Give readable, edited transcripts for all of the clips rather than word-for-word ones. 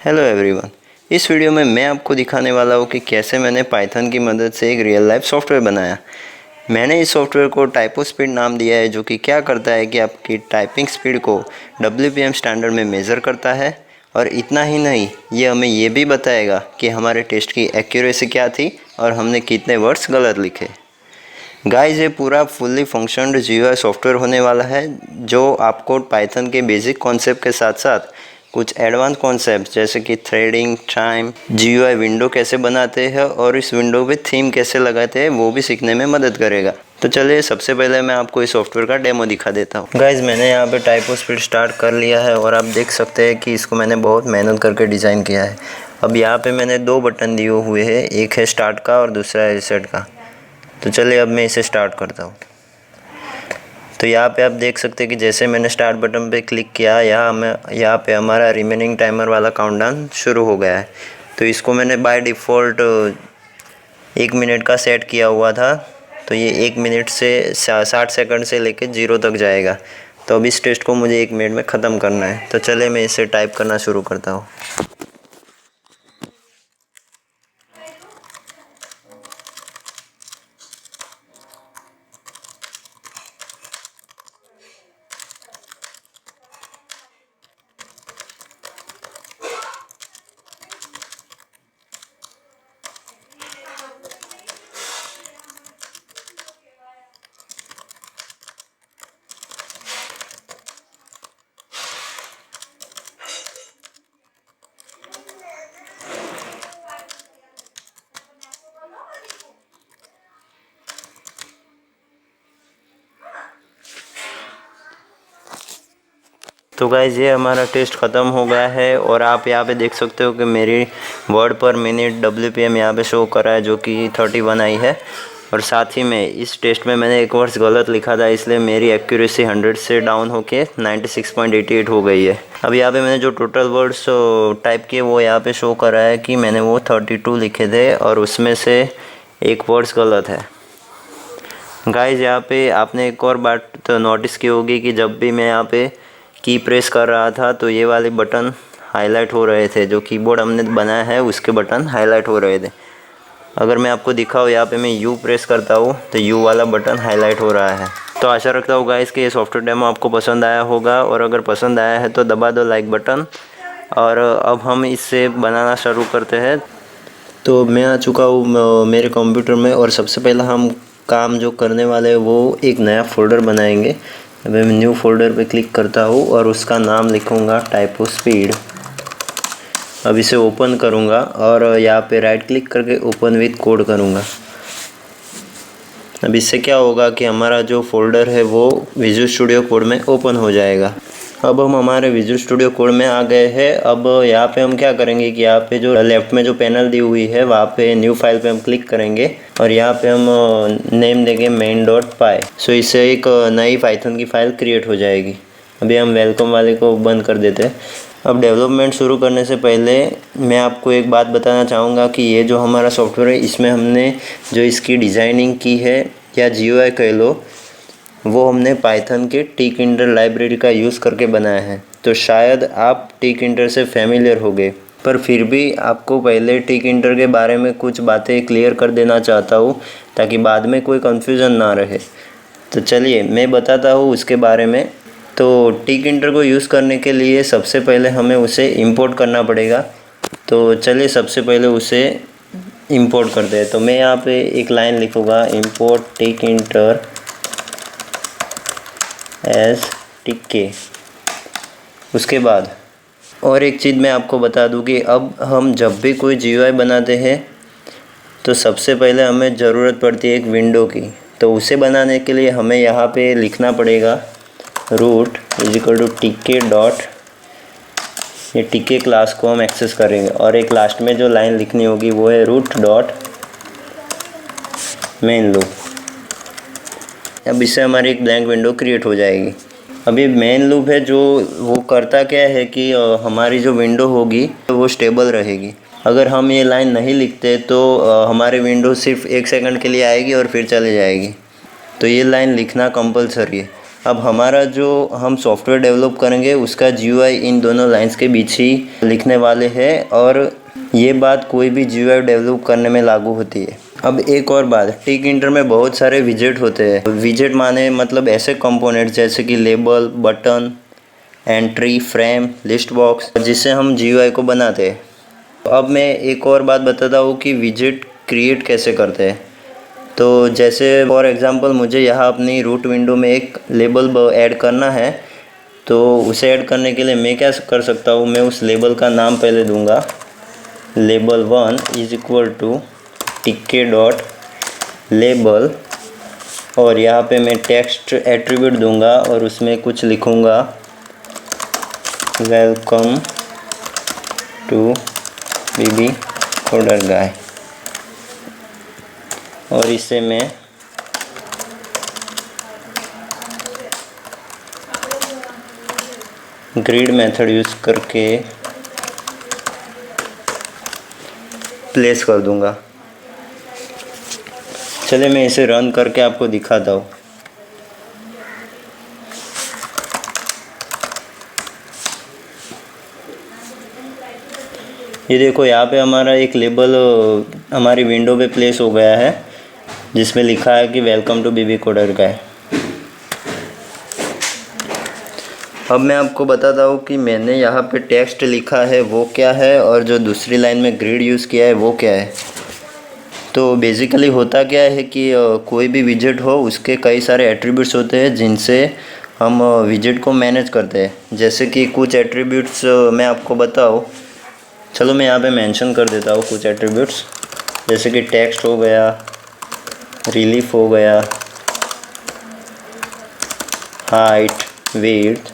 Hello everyone. इस video में मैं आपको दिखाने वाला हूँ कि कैसे मैंने पाइथन की मदद से एक रियल लाइफ सॉफ्टवेयर बनाया। मैंने इस सॉफ्टवेयर को टाइपो स्पीड नाम दिया है, जो कि क्या करता है कि आपकी टाइपिंग स्पीड को WPM स्टैंडर्ड में मेज़र करता है। और इतना ही नहीं, ये हमें ये भी बताएगा कि हमारे टेस्ट की एक्यूरेसी क्या थी और हमने कितने वर्ड्स गलत लिखे। गाइस, ये पूरा फुल्ली फंक्शनड GUI सॉफ्टवेयर होने वाला है, जो आपको पाइथन के बेसिक कॉन्सेप्ट के साथ साथ कुछ एडवांस कॉन्सेप्ट जैसे कि थ्रेडिंग, टाइम, GUI विंडो कैसे बनाते हैं और इस विंडो पे थीम कैसे लगाते हैं वो भी सीखने में मदद करेगा। तो चलिए सबसे पहले मैं आपको इस सॉफ्टवेयर का डेमो दिखा देता हूँ। गाइस, मैंने यहाँ पे टाइपो स्पीड स्टार्ट कर लिया है और आप देख सकते हैं कि इसको मैंने बहुत मेहनत करके डिज़ाइन किया है। अब यहाँ पे मैंने दो बटन दिए हुए हैं, एक है स्टार्ट का और दूसरा है रीसेट का। तो चलिए अब मैं इसे स्टार्ट करता हूँ। तो यहाँ पे आप देख सकते हैं कि जैसे मैंने स्टार्ट बटन पे क्लिक किया, यहाँ पे हमारा रिमेनिंग टाइमर वाला काउंटडाउन शुरू हो गया है। तो इसको मैंने बाय डिफ़ॉल्ट 1 मिनट का सेट किया हुआ था। तो ये 1 मिनट से 60 सेकंड से लेकर 0 तक जाएगा। तो अब इस टेस्ट को मुझे 1 मिनट में ख़त्म करना है। तो चलिए मैं इसे टाइप करना शुरू करता हूँ। तो गाइज़, ये हमारा टेस्ट ख़त्म हो गया है और आप यहाँ पे देख सकते हो कि मेरी वर्ड पर मिनट WPM यहाँ पे शो कर रहा है, जो कि 31 आई है। और साथ ही में इस टेस्ट में मैंने एक वर्ड्स गलत लिखा था, इसलिए मेरी एक्यूरेसी 100 से डाउन होके 96.88 हो गई है। अब यहाँ पे मैंने जो टोटल वर्ड्स टाइप किए वो यहाँ पे शो कर रहा है कि मैंने वो 32 लिखे थे और उसमें से एक वर्ड्स गलत है। गाइज़, यहाँ पे आपने एक और बात तो नोटिस की होगी कि जब भी मैं यहाँ पे की प्रेस कर रहा था तो ये वाले बटन हाईलाइट हो रहे थे, जो कीबोर्ड हमने बनाया है उसके बटन हाईलाइट हो रहे थे। अगर मैं आपको दिखाऊँ, यहाँ पे मैं U प्रेस करता हूँ तो U वाला बटन हाईलाइट हो रहा है। तो आशा रखता हूँ गाइस कि ये सॉफ्टवेयर डेमो आपको पसंद आया होगा, और अगर पसंद आया है तो दबा दो लाइक बटन। और अब हम इससे बनाना शुरू करते हैं। तो मैं आ चुका हूँ मेरे कंप्यूटर में, और सबसे पहला हम काम जो करने वाले हैं वो एक नया फ़ोल्डर बनाएंगे। अब मैं न्यू फोल्डर पे क्लिक करता हूँ और उसका नाम लिखूँगा टाइपो स्पीड। अब इसे ओपन करूँगा और यहाँ पे राइट क्लिक करके ओपन विथ कोड करूँगा। अब इससे क्या होगा कि हमारा जो फोल्डर है वो विजुअल स्टूडियो कोड में ओपन हो जाएगा। अब हम हमारे विजुअल स्टूडियो कोड में आ गए हैं। अब यहाँ पे हम क्या करेंगे कि यहाँ पे जो लेफ़्ट में जो पैनल दी हुई है वहाँ पे न्यू फाइल पे हम क्लिक करेंगे और यहाँ पे हम नेम देंगे main.py। सो इससे एक नई पाइथन की फ़ाइल क्रिएट हो जाएगी। अभी हम वेलकम वाले को बंद कर देते हैं। अब डेवलपमेंट शुरू करने से पहले मैं आपको एक बात बताना चाहूँगा कि ये जो हमारा सॉफ्टवेयर है, इसमें हमने जो इसकी डिज़ाइनिंग की है या GUI कह लो, वो हमने पाइथन के tkinter लाइब्रेरी का यूज़ करके बनाया है। तो शायद आप tkinter से फेमिलियर हो गए, पर फिर भी आपको पहले tkinter के बारे में कुछ बातें क्लियर कर देना चाहता हूँ ताकि बाद में कोई कन्फ्यूज़न ना रहे। तो चलिए मैं बताता हूँ उसके बारे में। तो tkinter को यूज़ करने के लिए सबसे पहले हमें उसे इंपोर्ट करना पड़ेगा। तो चलिए सबसे पहले उसे इंपोर्ट करते हैं। तो मैं यहाँ पे एक लाइन लिखूँगा, import tkinter एस टिक्के। उसके बाद और एक चीज़ मैं आपको बता दूं कि अब हम जब भी कोई GUI बनाते हैं तो सबसे पहले हमें ज़रूरत पड़ती है एक विंडो की। तो उसे बनाने के लिए हमें यहाँ पे लिखना पड़ेगा रूट = टिक्के डॉट, ये टिक्के क्लास को हम एक्सेस करेंगे, और एक लास्ट में जो लाइन लिखनी होगी वो है रूट डॉट मेन लूप। अब इससे हमारी एक ब्लैंक विंडो क्रिएट हो जाएगी। अभी मेन लूप है जो वो करता क्या है कि हमारी जो विंडो होगी वो स्टेबल रहेगी। अगर हम ये लाइन नहीं लिखते तो हमारी विंडो सिर्फ 1 सेकंड के लिए आएगी और फिर चले जाएगी। तो ये लाइन लिखना कंपलसरी है। अब हमारा जो हम सॉफ्टवेयर डेवलप करेंगे उसका GUI इन दोनों लाइंस के बीच ही लिखने वाले हैं और ये बात कोई भी GUI डेवलप करने में लागू होती है। अब एक और बात, टिकिंटर में बहुत सारे विजेट होते हैं। विजेट माने मतलब ऐसे कंपोनेंट जैसे कि label, button, entry, frame, list box, जिससे हम GUI को बनाते हैं। अब मैं एक और बात बताता हूँ कि विजेट क्रिएट कैसे करते हैं। तो जैसे फॉर एग्ज़ाम्पल मुझे यहाँ अपनी रूट विंडो में एक लेबल ऐड करना है, तो उसे ऐड करने के लिए मैं क्या कर सकता हूँ, मैं उस लेबल का नाम पहले दूंगा, label1 is equal to tk dot label, और यहाँ पे मैं टेक्स्ट एट्रीब्यूट दूंगा और उसमें कुछ लिखूंगा, वेलकम टू बीबी कोडर गाय, और इसे मैं ग्रिड मेथड यूज़ करके प्लेस कर दूंगा। चलिए मैं इसे रन करके आपको दिखाता हूँ। ये देखो यहाँ पे हमारा एक लेबल हमारी विंडो पे प्लेस हो गया है जिसमें लिखा है कि वेलकम टू बीबी कोडर का है। अब मैं आपको बताता हूँ कि मैंने यहाँ पे टेक्स्ट लिखा है वो क्या है और जो दूसरी लाइन में ग्रिड यूज़ किया है वो क्या है। तो बेसिकली होता क्या है कि कोई भी विजेट हो उसके कई सारे एट्रीब्यूट्स होते हैं जिनसे हम विजेट को मैनेज करते हैं। जैसे कि कुछ एट्रीब्यूट्स मैं आपको बताऊँ, चलो मैं यहाँ पे मेंशन कर देता हूँ कुछ एट्रीब्यूट्स, जैसे कि टेक्स्ट हो गया, रिलीफ हो गया, height, width,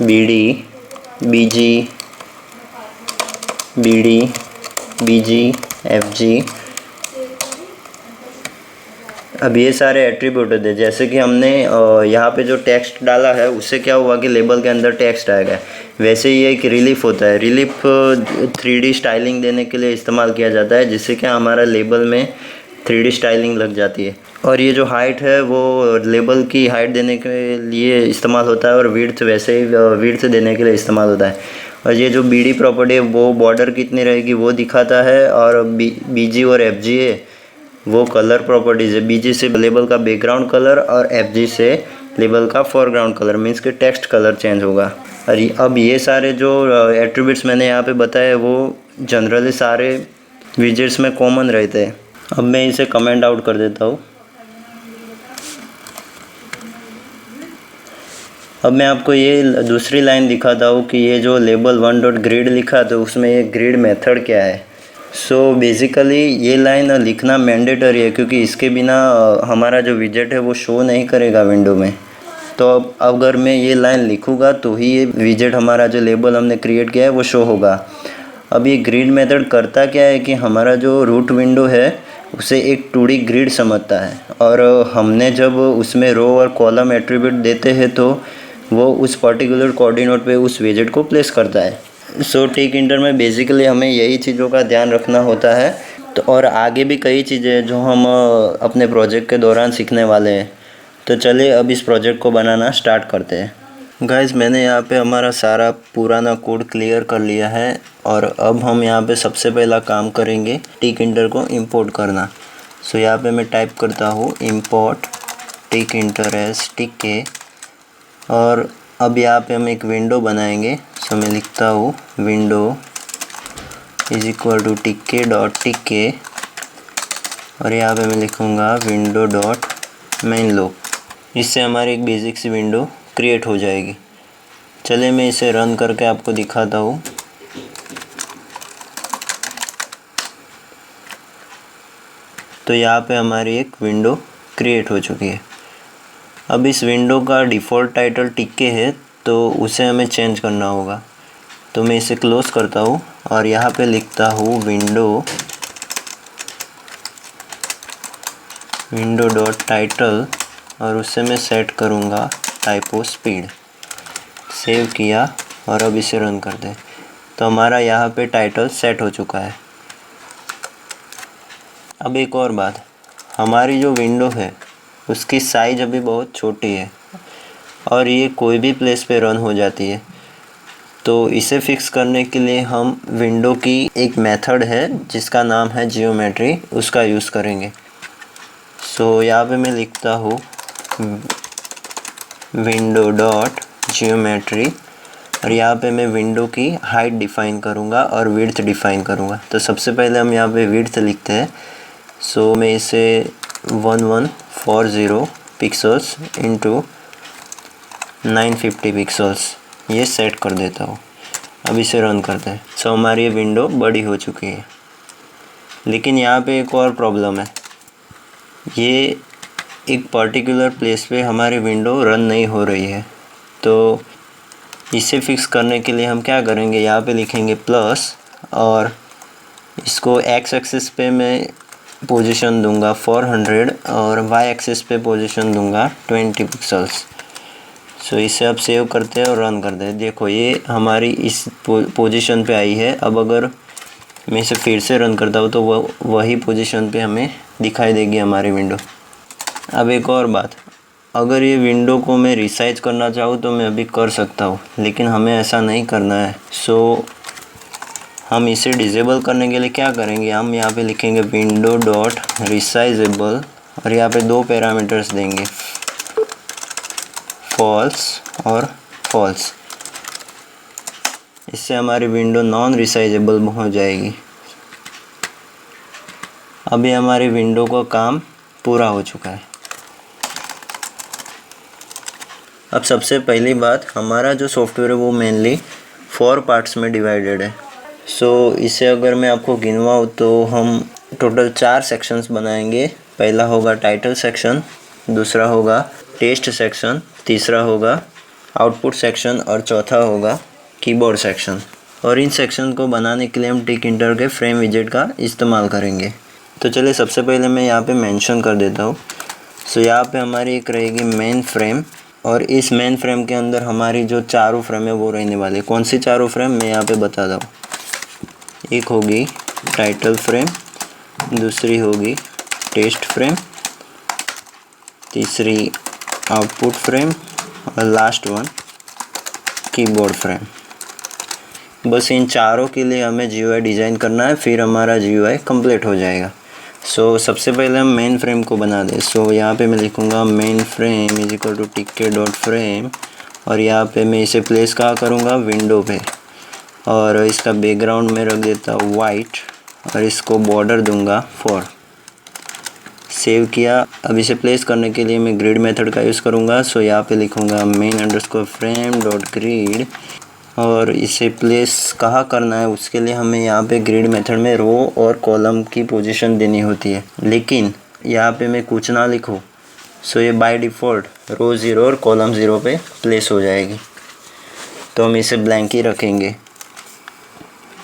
BD, BG, BD, BG, FG। अब ये सारे एट्रीब्यूट होते हैं। जैसे कि हमने यहाँ पे जो टेक्स्ट डाला है उससे क्या हुआ कि लेबल के अंदर टेक्स्ट आएगा। वैसे ही एक रिलीफ होता है, रिलीफ 3D स्टाइलिंग देने के लिए इस्तेमाल किया जाता है, जिससे क्या हमारा लेबल में 3D स्टाइलिंग लग जाती है। और ये जो हाइट है वो लेबल की हाइट देने के लिए इस्तेमाल होता है, और विड्थ वैसे ही विड्थ देने के लिए इस्तेमाल होता है। और ये जो BD प्रॉपर्टी है वो बॉर्डर कितनी रहेगी वो दिखाता है, और BG और FG है वो कलर प्रॉपर्टीज़ है। BG से लेबल का बैकग्राउंड कलर और FG से लेबल का फोरग्राउंड कलर, मीन्स कि टेक्स्ट कलर चेंज होगा। और अब ये सारे जो एट्रीब्यूट्स मैंने यहाँ पे बताए वो जनरली सारे विजेट्स में कॉमन रहते हैं। अब मैं इसे कमेंट आउट कर देता हूँ। अब मैं आपको ये दूसरी लाइन दिखाता हूँ कि ये जो label1 डॉट ग्रिड लिखा तो उसमें ये ग्रिड मेथड क्या है। सो बेसिकली ये लाइन लिखना मैंडेटरी है, क्योंकि इसके बिना हमारा जो विजेट है वो शो नहीं करेगा विंडो में। तो अब अगर मैं ये लाइन लिखूँगा तो ही ये विजेट हमारा जो लेबल हमने क्रिएट किया है वो शो होगा। अब ये ग्रिड मेथड करता क्या है कि हमारा जो रूट विंडो है उसे एक 2D ग्रिड समझता है, और हमने जब उसमें रो और कॉलम एट्रीब्यूट देते हैं तो वो उस पर्टिकुलर कोऑर्डिनेट पे उस विजेट को प्लेस करता है। सो टिकिंटर में बेसिकली हमें यही चीज़ों का ध्यान रखना होता है। तो और आगे भी कई चीज़ें हैं जो हम अपने प्रोजेक्ट के दौरान सीखने वाले हैं। तो चलिए अब इस प्रोजेक्ट को बनाना स्टार्ट करते हैं। गाइस मैंने यहाँ पे हमारा सारा पुराना कोड क्लियर कर लिया है, और अब हम यहाँ पे सबसे पहला काम करेंगे टिकिंटर को इंपोर्ट करना। सो यहाँ पे मैं टाइप करता हूँ इंपोर्ट टिकिंटर एज टिक्के, और अब यहाँ पे हम एक विंडो बनाएंगे। सो मैं लिखता हूँ window is equal to tk dot tk, और यहाँ पे मैं लिखूँगा विंडो डॉट मेन लॉक। इससे हमारी एक बेसिक सी विंडो क्रिएट हो जाएगी। चलिए मैं इसे रन करके आपको दिखाता हूँ। तो यहाँ पे हमारी एक विंडो क्रिएट हो चुकी है। अब इस विंडो का डिफ़ॉल्ट टाइटल टिक्के है तो उसे हमें चेंज करना होगा। तो मैं इसे क्लोज़ करता हूँ और यहाँ पे लिखता हूँ विंडो डॉट टाइटल, और उससे मैं सेट करूँगा टाइपो स्पीड। सेव किया और अब इसे रन कर दें। तो हमारा यहाँ पे टाइटल सेट हो चुका है। अब एक और बात, हमारी जो विंडो है उसकी साइज़ अभी बहुत छोटी है और ये कोई भी प्लेस पे रन हो जाती है। तो इसे फिक्स करने के लिए हम विंडो की एक मेथड है जिसका नाम है जियोमेट्री, उसका यूज़ करेंगे। सो यहाँ पे मैं लिखता हूँ विंडो डॉट जियोमेट्री और यहाँ पे मैं विंडो की हाइट डिफ़ाइन करूँगा और विड्थ डिफ़ाइन करूँगा। तो सबसे पहले हम यहाँ पे विड्थ लिखते हैं। सो मैं इसे 1140 पिक्सल्स इंटू 950 पिक्सल्स ये सेट कर देता हूँ। अब इसे रन करते हैं। सो हमारी ये विंडो बड़ी हो चुकी है, लेकिन यहाँ पे एक और प्रॉब्लम है, ये एक पर्टिकुलर प्लेस पे हमारी विंडो रन नहीं हो रही है। तो इसे फिक्स करने के लिए हम क्या करेंगे, यहाँ पे लिखेंगे प्लस और इसको एक्स एक्सिस पे मैं पोजीशन दूंगा 400 और वाई एक्सिस पे पोजीशन दूंगा 20 पिक्सल्स। सो इसे अब सेव करते हैं और रन करते हैं। देखो ये हमारी इस पोजीशन पे आई है। अब अगर मैं इसे फिर से रन करता हूँ तो वही पोजीशन पे हमें दिखाई देगी हमारी विंडो। अब एक और बात, अगर ये विंडो को मैं रिसाइज करना चाहूँ तो मैं अभी कर सकता हूँ, लेकिन हमें ऐसा नहीं करना है। सो हम इसे डिसेबल करने के लिए क्या करेंगे, हम यहाँ पे लिखेंगे विंडो डॉट रिसाइजेबल और यहाँ पे दो पैरामीटर्स देंगे, फॉल्स और फॉल्स। इससे हमारी विंडो नॉन रिसाइजेबल हो जाएगी। अभी हमारी विंडो का काम पूरा हो चुका है। अब सबसे पहली बात, हमारा जो सॉफ्टवेयर है वो मेनली 4 पार्ट्स में डिवाइडेड है। सो इसे अगर मैं आपको गिनवाऊँ तो हम टोटल 4 सेक्शंस बनाएंगे। पहला होगा टाइटल सेक्शन, दूसरा होगा टेस्ट सेक्शन, तीसरा होगा आउटपुट सेक्शन और चौथा होगा कीबोर्ड सेक्शन। और इन सेक्शन को बनाने के लिए हम टिकिंटर के फ्रेम विजेट का इस्तेमाल करेंगे। तो चलिए सबसे पहले मैं यहाँ पे मेंशन कर देता हूँ। सो यहाँ पे हमारी एक रहेगी मेन फ्रेम और इस मेन फ्रेम के अंदर हमारी जो चारों फ्रेम है वो रहने वाली। कौन सी चारों फ्रेम मैं यहाँ पे बताता हूँ। एक होगी टाइटल फ्रेम, दूसरी होगी टेस्ट फ्रेम, तीसरी आउटपुट फ्रेम और लास्ट वन कीबोर्ड फ्रेम। बस इन चारों के लिए हमें GUI डिज़ाइन करना है, फिर हमारा GUI कंप्लीट हो जाएगा। सो सबसे पहले हम मेन फ्रेम को बना दें। सो यहाँ पे मैं लिखूँगा main frame is equal to TK dot frame और यहाँ पे मैं इसे प्लेस कहाँ करूँगा, विंडो पे। और इसका बैकग्राउंड में रख देता हूँ वाइट और इसको बॉर्डर दूंगा 4। सेव किया। अब इसे प्लेस करने के लिए मैं ग्रिड मेथड का यूज़ करूँगा। सो यहाँ पे लिखूँगा main underscore frame dot grid और इसे प्लेस कहाँ करना है उसके लिए हमें यहाँ पे ग्रिड मेथड में रो और कॉलम की पोजीशन देनी होती है, लेकिन यहाँ पे मैं कुछ ना लिखूँ। सो ये बाय डिफ़ॉल्ट रो 0 और कॉलम 0 पे प्लेस हो जाएगी। तो हम इसे ब्लैंक ही रखेंगे।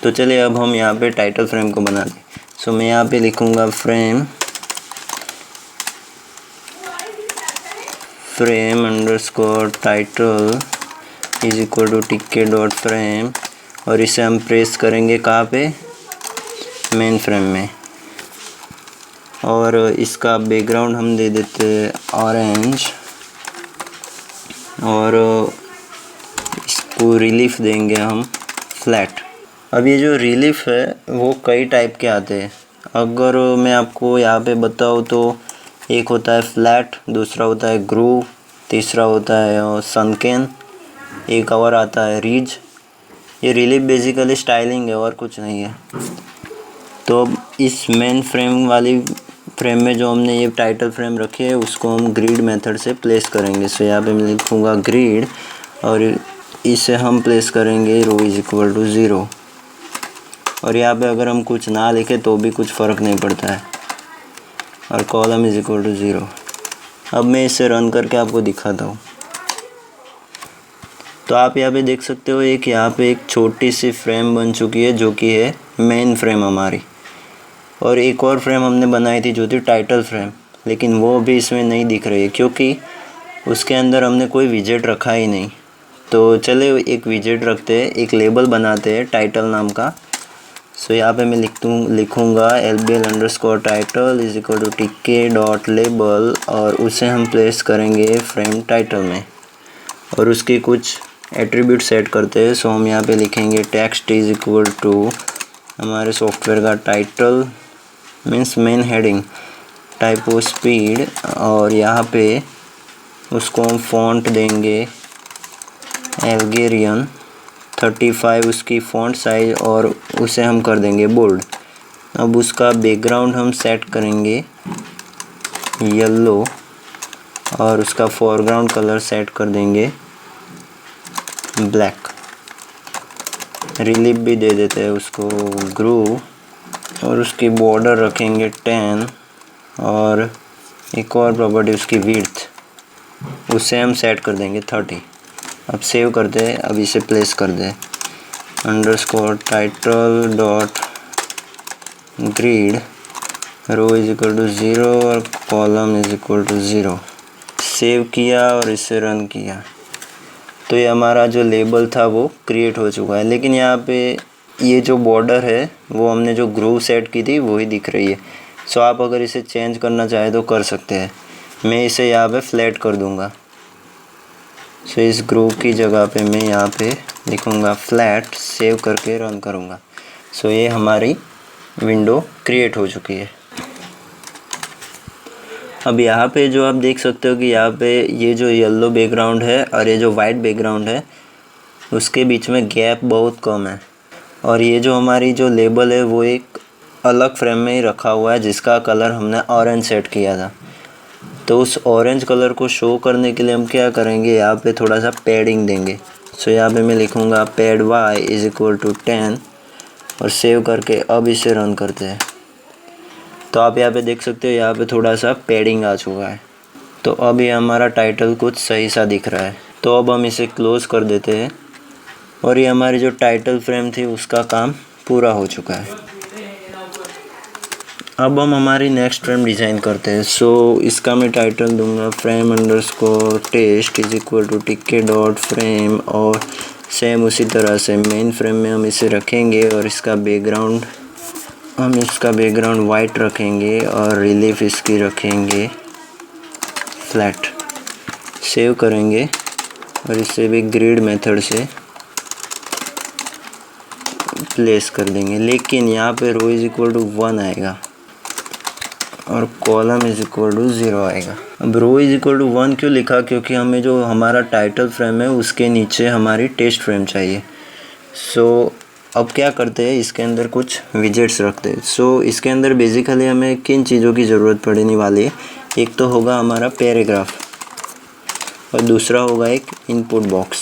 तो चलिए अब हम यहाँ पे टाइटल फ्रेम को बना दें। सो मैं यहाँ पे लिखूँगा frame underscore title is equal to TK dot frame और इसे हम प्रेस करेंगे कहाँ पे, मेन फ्रेम में। और इसका बैकग्राउंड हम दे देते ऑरेंज और इसको रिलीफ देंगे हम फ्लैट। अब ये जो रिलीफ है वो कई टाइप के आते हैं। अगर मैं आपको यहाँ पे बताऊँ तो एक होता है फ्लैट, दूसरा होता है ग्रूव, तीसरा होता है सनकेन, एक और आता है रिज। ये रिलीफ बेसिकली स्टाइलिंग है और कुछ नहीं है। तो अब इस मेन फ्रेम वाली फ्रेम में जो हमने ये टाइटल फ्रेम रखी है उसको हम ग्रिड मेथड से प्लेस करेंगे। सो यहाँ पे मैं लिखूँगा ग्रिड और इसे हम प्लेस करेंगे रो इज इक्वल टू 0 और यहाँ पे अगर हम कुछ ना लिखें तो भी कुछ फ़र्क नहीं पड़ता है और कॉलम इज इक्वल टू 0। अब मैं इसे रन करके आपको दिखाता हूँ। तो आप यहाँ पे देख सकते हो एक यहाँ पे एक छोटी सी फ्रेम बन चुकी है जो कि है मेन फ्रेम हमारी। और एक और फ्रेम हमने बनाई थी जो थी टाइटल फ्रेम, लेकिन वो भी इसमें नहीं दिख रही है क्योंकि उसके अंदर हमने कोई विजेट रखा ही नहीं। तो चले एक विजेट रखते हैं, एक लेबल बनाते हैं टाइटल नाम का। सो यहाँ पे मैं लिखूँगा lbl_title is equal to tk.label और उसे हम प्लेस करेंगे फ्रेम टाइटल में और उसकी कुछ एट्रीब्यूट सेट करते हैं। सो हम यहाँ पे लिखेंगे टेक्स्ट इज इक्वल टू हमारे सॉफ्टवेयर का title means main heading typo speed और यहाँ पे उसको हम फॉन्ट देंगे एल्गेरियन 35 उसकी फ़ॉन्ट साइज और उसे हम कर देंगे बोल्ड। अब उसका बैकग्राउंड हम सेट करेंगे येलो और उसका फोरग्राउंड कलर सेट कर देंगे ब्लैक। रिलीफ भी दे देते हैं उसको ग्रूव और उसकी बॉर्डर रखेंगे 10 और एक और प्रॉपर्टी उसकी विड्थ उसे हम सेट कर देंगे 30। अब सेव कर दे, अब इसे प्लेस कर दे _title.grid row is equal to 0 और column is equal to 0। Save किया और इसे रन किया तो ये हमारा जो लेबल था वो क्रिएट हो चुका है। लेकिन यहाँ पे ये जो बॉर्डर है वो हमने जो ग्रूव सेट की थी वही दिख रही है। सो आप अगर इसे चेंज करना चाहें तो कर सकते हैं। मैं इसे यहाँ पे फ्लैट कर दूँगा। सो इस ग्रूव की जगह पे मैं यहाँ पे लिखूँगा फ्लैट, सेव करके रन करूँगा। सो ये हमारी विंडो क्रिएट हो चुकी है। अब यहाँ पे जो आप देख सकते हो कि यहाँ पे ये जो येलो बैकग्राउंड है और ये जो वाइट बैकग्राउंड है उसके बीच में गैप बहुत कम है और ये जो हमारी जो लेबल है वो एक अलग फ्रेम में ही रखा हुआ है जिसका कलर हमने ऑरेंज सेट किया था। तो उस ऑरेंज कलर को शो करने के लिए हम क्या करेंगे, यहाँ पे थोड़ा सा पैडिंग देंगे। सो यहाँ पे मैं लिखूँगा pad y is equal to 10 और सेव करके अब इसे रन करते हैं। तो आप यहाँ पे देख सकते हो यहाँ पे थोड़ा सा पैडिंग आ चुका है। तो अब ये हमारा टाइटल कुछ सही सा दिख रहा है। तो अब हम इसे क्लोज़ कर देते हैं और ये हमारी जो टाइटल फ्रेम थी उसका काम पूरा हो चुका है। अब हम हमारी नेक्स्ट फ्रेम डिज़ाइन करते हैं। सो इसका मैं टाइटल दूंगा frame_text is equal to tk.frame और सेम उसी तरह से मेन फ्रेम में हम इसे रखेंगे और इसका बैकग्राउंड वाइट रखेंगे और रिलीफ इसकी रखेंगे फ्लैट। सेव करेंगे और इसे भी ग्रिड मेथड से प्लेस कर देंगे। लेकिन यहाँ पे रो इज इक्वल टू 1 आएगा और कॉलम इज इक्वल टू 0 आएगा। अब रो इज इक्वल टू 1 क्यों लिखा, क्योंकि हमें जो हमारा टाइटल फ्रेम है उसके नीचे हमारी टेक्स्ट फ्रेम चाहिए। सो अब क्या करते हैं, इसके अंदर कुछ विजेट्स रखते हैं। सो इसके अंदर बेसिकली हमें किन चीज़ों की ज़रूरत पड़ने वाली है, एक तो होगा हमारा पैराग्राफ और दूसरा होगा एक इनपुट बॉक्स।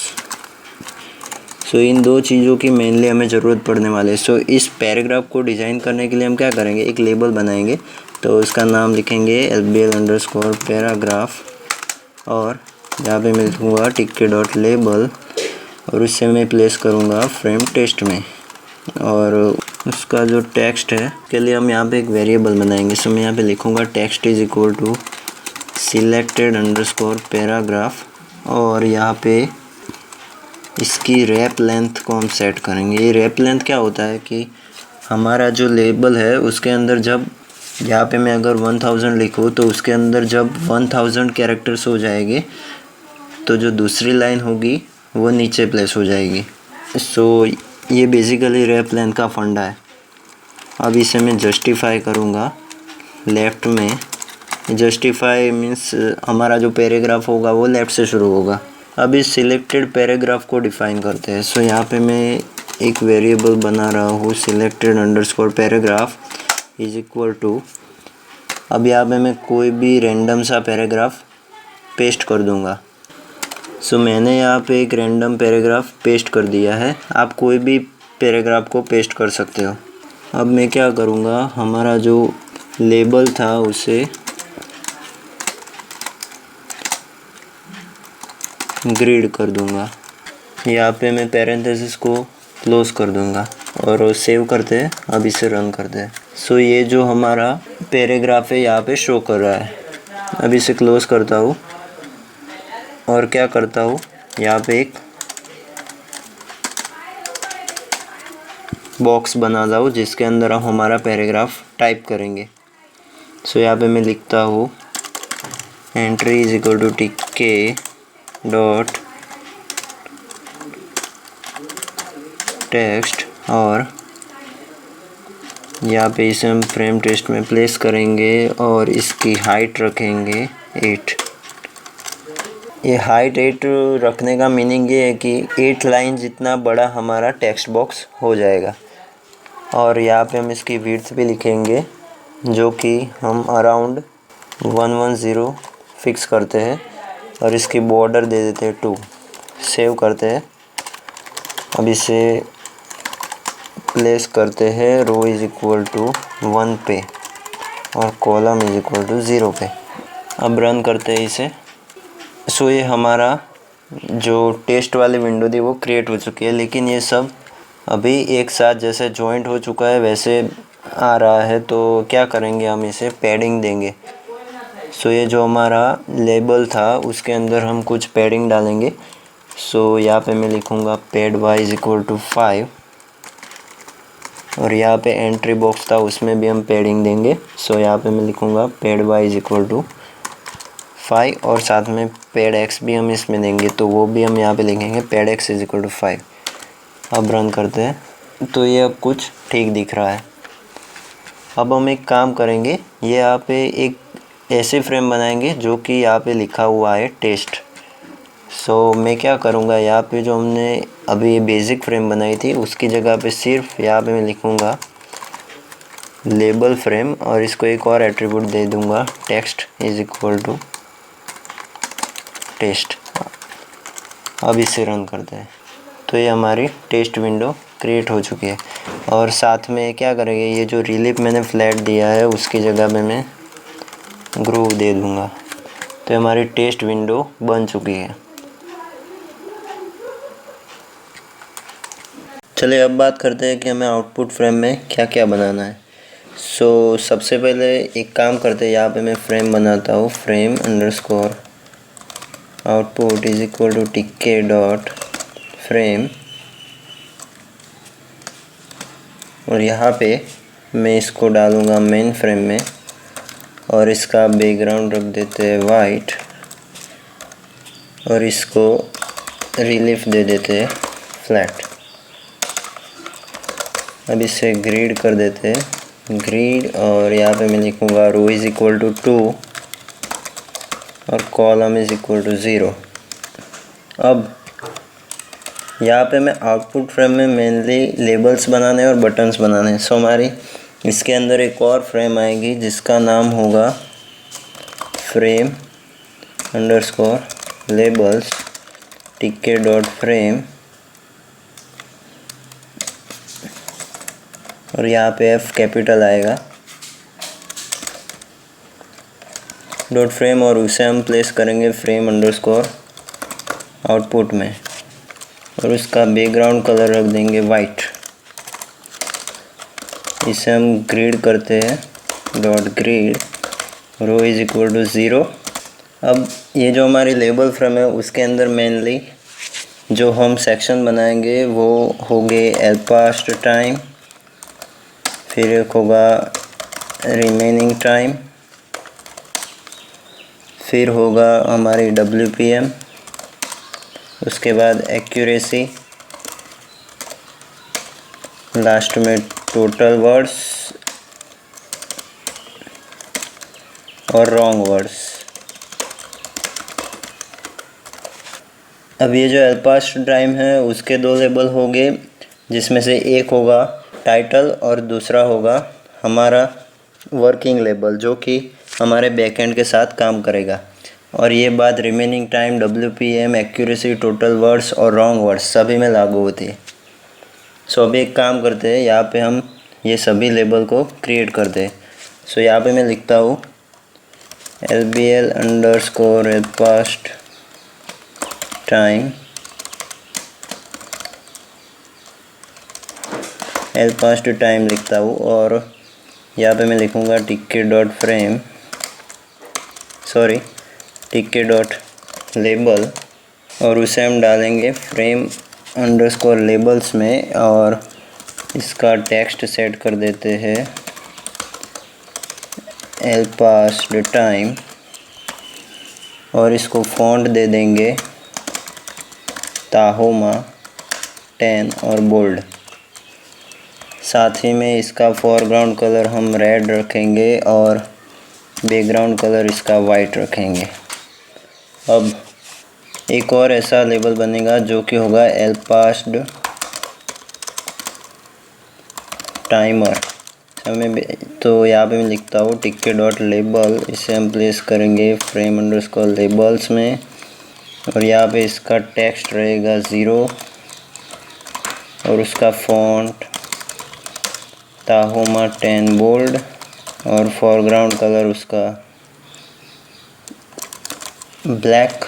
सो इन दो चीज़ों की मेनली हमें ज़रूरत पड़ने वाली है। सो इस पैराग्राफ को डिज़ाइन करने के लिए हम क्या करेंगे, एक लेबल बनाएंगे। तो उसका नाम लिखेंगे lbl_paragraph और यहाँ पे मैं लिखूँगा tk.label और उससे मैं प्लेस करूँगा फ्रेम टेक्स्ट में। और उसका जो टेक्स्ट है के लिए हम यहाँ पे एक वेरिएबल बनाएंगे। सो मैं यहाँ पे लिखूँगा text is equal to selected_paragraph और यहाँ पे इसकी रैप लेंथ को हम सेट करेंगे। ये रैप लेंथ क्या होता है कि हमारा जो लेबल है उसके अंदर जब यहाँ पे मैं अगर 1000 लिखूँ तो उसके अंदर जब 1000 कैरेक्टर्स हो जाएंगे तो जो दूसरी लाइन होगी वो नीचे प्लेस हो जाएगी। सो ये बेसिकली रैप लेंथ का फंडा है। अब इसे मैं जस्टिफाई करूँगा लेफ़्ट में। जस्टिफाई मीन्स हमारा जो पैराग्राफ होगा वो लेफ़्ट से शुरू होगा। अब इस सिलेक्टेड पैराग्राफ को डिफ़ाइन करते हैं। सो यहाँ पे मैं एक वेरिएबल बना रहा हूँ selected_paragraph इज इक्वल टू, अब यहाँ पे मैं कोई भी रैंडम सा पैराग्राफ पेस्ट कर दूँगा। सो मैंने यहाँ पे एक रैंडम पैराग्राफ पेस्ट कर दिया है। आप कोई भी पैराग्राफ को पेस्ट कर सकते हो। अब मैं क्या करूँगा, हमारा जो लेबल था उसे ग्रिड कर दूँगा। यहाँ पे मैं पैरेंथेसिस को क्लोज़ कर दूँगा और सेव करते हैं। अब इसे रन करते हैं। सो ये जो हमारा पैराग्राफ है यहाँ पे शो कर रहा है। अब इसे क्लोज़ करता हूँ और क्या करता हूँ, यहाँ पे एक बॉक्स बना जाऊँ जिसके अंदर हम हमारा पैराग्राफ टाइप करेंगे। सो यहाँ पे मैं लिखता हूँ entry is equal to TK dot text, और यहाँ पे इसे हम फ्रेम टेक्स्ट में प्लेस करेंगे और इसकी हाइट रखेंगे 8। ये हाइट 8 रखने का मीनिंग ये है कि 8 लाइन जितना बड़ा हमारा टेक्स्ट बॉक्स हो जाएगा। और यहाँ पे हम इसकी विड्थ भी लिखेंगे जो कि हम अराउंड 110 फिक्स करते हैं, और इसकी बॉर्डर दे देते हैं 2। सेव करते हैं। अब इसे प्लेस करते हैं रो इज इक्वल टू 1 पे और कॉलम इज इक्वल टू 0 पे। अब रन करते हैं इसे। सो ये हमारा जो टेस्ट वाली विंडो थी वो क्रिएट हो चुकी है, लेकिन ये सब अभी एक साथ जैसे जॉइंट हो चुका है वैसे आ रहा है। तो क्या करेंगे, हम इसे पैडिंग देंगे। सो ये जो हमारा लेबल था उसके अंदर हम कुछ पैडिंग डालेंगे। सो यहाँ पे मैं लिखूँगा pad Y is equal to 5, और यहाँ पे एंट्री बॉक्स था उसमें भी हम पैडिंग देंगे। सो यहाँ पे मैं लिखूँगा pad Y is equal to 5, और साथ में पैड एक्स भी हम इसमें देंगे, तो वो भी हम यहाँ पे लिखेंगे pad X is equal to 5। अब रन करते हैं तो ये अब कुछ ठीक दिख रहा है। अब हम एक काम करेंगे, ये यहाँ पे एक ऐसे फ्रेम बनाएंगे जो कि यहाँ पे लिखा हुआ है टेस्ट। सो मैं क्या करूँगा, यहाँ पे जो हमने अभी ये बेसिक फ्रेम बनाई थी उसकी जगह पे सिर्फ यहाँ पे मैं लिखूँगा लेबल फ्रेम, और इसको एक और एट्रीब्यूट दे दूँगा text is equal to test. अब इसे रन करते हैं तो ये हमारी टेस्ट विंडो क्रिएट हो चुकी है। और साथ में क्या करेंगे, ये जो रिलीफ मैंने फ्लैट दिया है उसकी जगह पे मैं ग्रूव दे दूँगा। तो हमारी टेस्ट विंडो बन चुकी है। चलिए अब बात करते हैं कि हमें आउटपुट फ्रेम में क्या क्या बनाना है। सो सबसे पहले एक काम करते हैं, यहाँ पे मैं फ्रेम बनाता हूँ frame underscore output is equal to TK dot frame, और यहाँ पे मैं इसको डालूँगा मेन फ्रेम में, और इसका बैकग्राउंड रख देते हैं वाइट, और इसको रिलीफ दे देते हैं फ्लैट। अब इसे ग्रिड कर देते हैं ग्रिड, और यहाँ पे मैं लिखूँगा रो इज इक्वल टू 2 और कॉलम इज इक्वल टू 0। अब यहाँ पे मैं आउटपुट फ्रेम में मेनली लेबल्स बनाने और बटन्स बनाने हैं। सो हमारी इसके अंदर एक और फ्रेम आएगी जिसका नाम होगा फ्रेम अंडरस्कोर लेबल्स टीके डॉट फ्रेम, और यहाँ पे एफ कैपिटल आएगा डॉट फ्रेम, और उसे हम प्लेस करेंगे फ्रेम अंडरस्कोर आउटपुट में, और उसका बैकग्राउंड कलर रख देंगे वाइट। इसे हम ग्रिड करते हैं dot grid row is equal to 0। अब ये जो हमारी लेबल फ्रेम है उसके अंदर मेनली जो हम सेक्शन बनाएंगे वो होंगे एल्पास्ट टाइम, फिर एक होगा रिमेनिंग टाइम, फिर होगा हमारी WPM, उसके बाद एक्यूरेसी, लास्ट में टोटल वर्ड्स और रॉन्ग वर्ड्स। अब ये जो एल्पास्ट टाइम है उसके 2 लेबल होंगे, जिसमें से एक होगा टाइटल और दूसरा होगा हमारा वर्किंग लेबल जो कि हमारे बैकएंड के साथ काम करेगा। और ये बात remaining time, WPM, accuracy, total words और रॉन्ग वर्ड्स सभी में लागू होती है। सो अभी एक काम करते हैं, यहाँ पे हम ये सभी लेबल को क्रिएट करते हैं। सो यहाँ पे मैं लिखता हूँ LBL अंडरस्कोर एल्पास्ट टाइम, एल्पास्ट टाइम लिखता हूँ, और यहाँ पे मैं लिखूँगा टीके डॉट फ्रेम टीके डॉट लेबल, और उसे हम डालेंगे फ्रेम अंडरस्कोर लेबल्स में, और इसका टेक्स्ट सेट कर देते हैं एल पास्ड टाइम, और इसको फॉन्ट दे देंगे ताहोमा 10 और बोल्ड। साथ ही में इसका फोरग्राउंड कलर हम रेड रखेंगे और बैकग्राउंड कलर इसका वाइट रखेंगे। अब एक और ऐसा लेबल बनेगा जो कि होगा एल पास्ड टाइमर। तो यहाँ पे मैं लिखता हूँ टिक्के डॉट लेबल, इसे हम प्लेस करेंगे फ्रेम अंडरस्कोर लेबल्स में, और यहाँ पे इसका टेक्स्ट रहेगा 0 और उसका फॉन्ट ताहोमा 10 बोल्ड, और फोरग्राउंड कलर उसका ब्लैक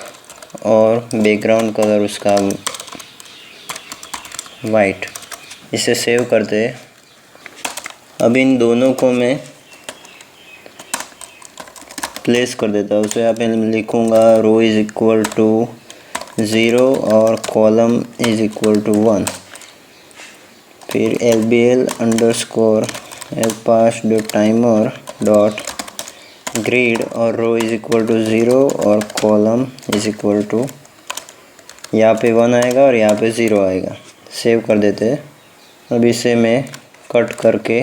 और बैकग्राउंड कलर उसका वाइट। इसे सेव करते हैं। अब इन दोनों को मैं प्लेस कर देता हूँ। तो यहाँ पे लिखूँगा रो इज़ इक्वल टू 0 और कॉलम इज़ इक्वल टू 1। फिर LBL underscore L passed timer dot grid, और रो इज़ इक्वल टू 0 और कॉलम इज़ इक्वल टू, यहाँ पे 1 आएगा और यहाँ पे 0 आएगा। सेव कर देते हैं। अब इसे मैं कट करके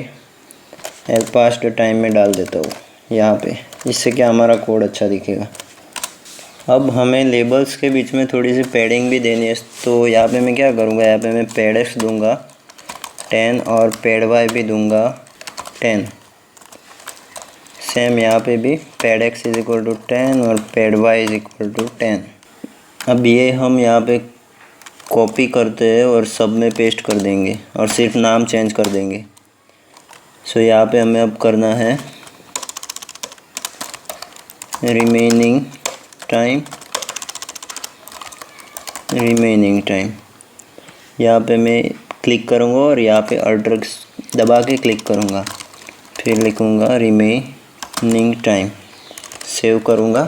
एल पास्ड टाइम में डाल देता हूँ यहाँ पे। इससे क्या हमारा कोड अच्छा दिखेगा। अब हमें लेबल्स के बीच में थोड़ी सी पैडिंग भी देनी है, तो यहाँ पे मैं क्या करूँगा, यहाँ पे मैं पैड एक्स दूँगा 10 और पैड वाई भी दूँगा 10। सेम यहाँ पे भी pad X is equal to 10 और pad Y is equal to 10। अब ये हम यहाँ पे कॉपी करते हैं और सब में पेस्ट कर देंगे और सिर्फ नाम चेंज कर देंगे। सो यहाँ पे हमें अब करना है रिमेनिंग टाइम। यहाँ पे मैं क्लिक करूँगा और यहाँ पे अल्टर दबा के क्लिक करूँगा, फिर लिखूँगा रिमेनिंग टाइम, सेव करूँगा,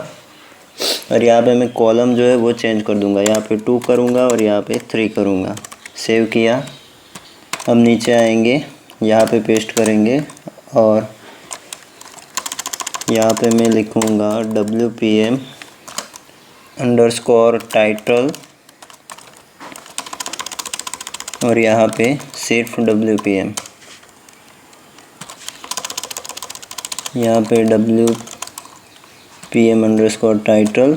और यहाँ पे मैं कॉलम जो है वो चेंज कर दूँगा। यहाँ पे 2 करूँगा और यहाँ पे 3 करूँगा। सेव किया। अब नीचे आएंगे, यहाँ पे पेस्ट करेंगे और यहाँ पे मैं लिखूँगा WPM अंडरस्कोर टाइटल, और यहाँ पे सिर्फ WPM। यहाँ पे WPM अंडरस्कोर टाइटल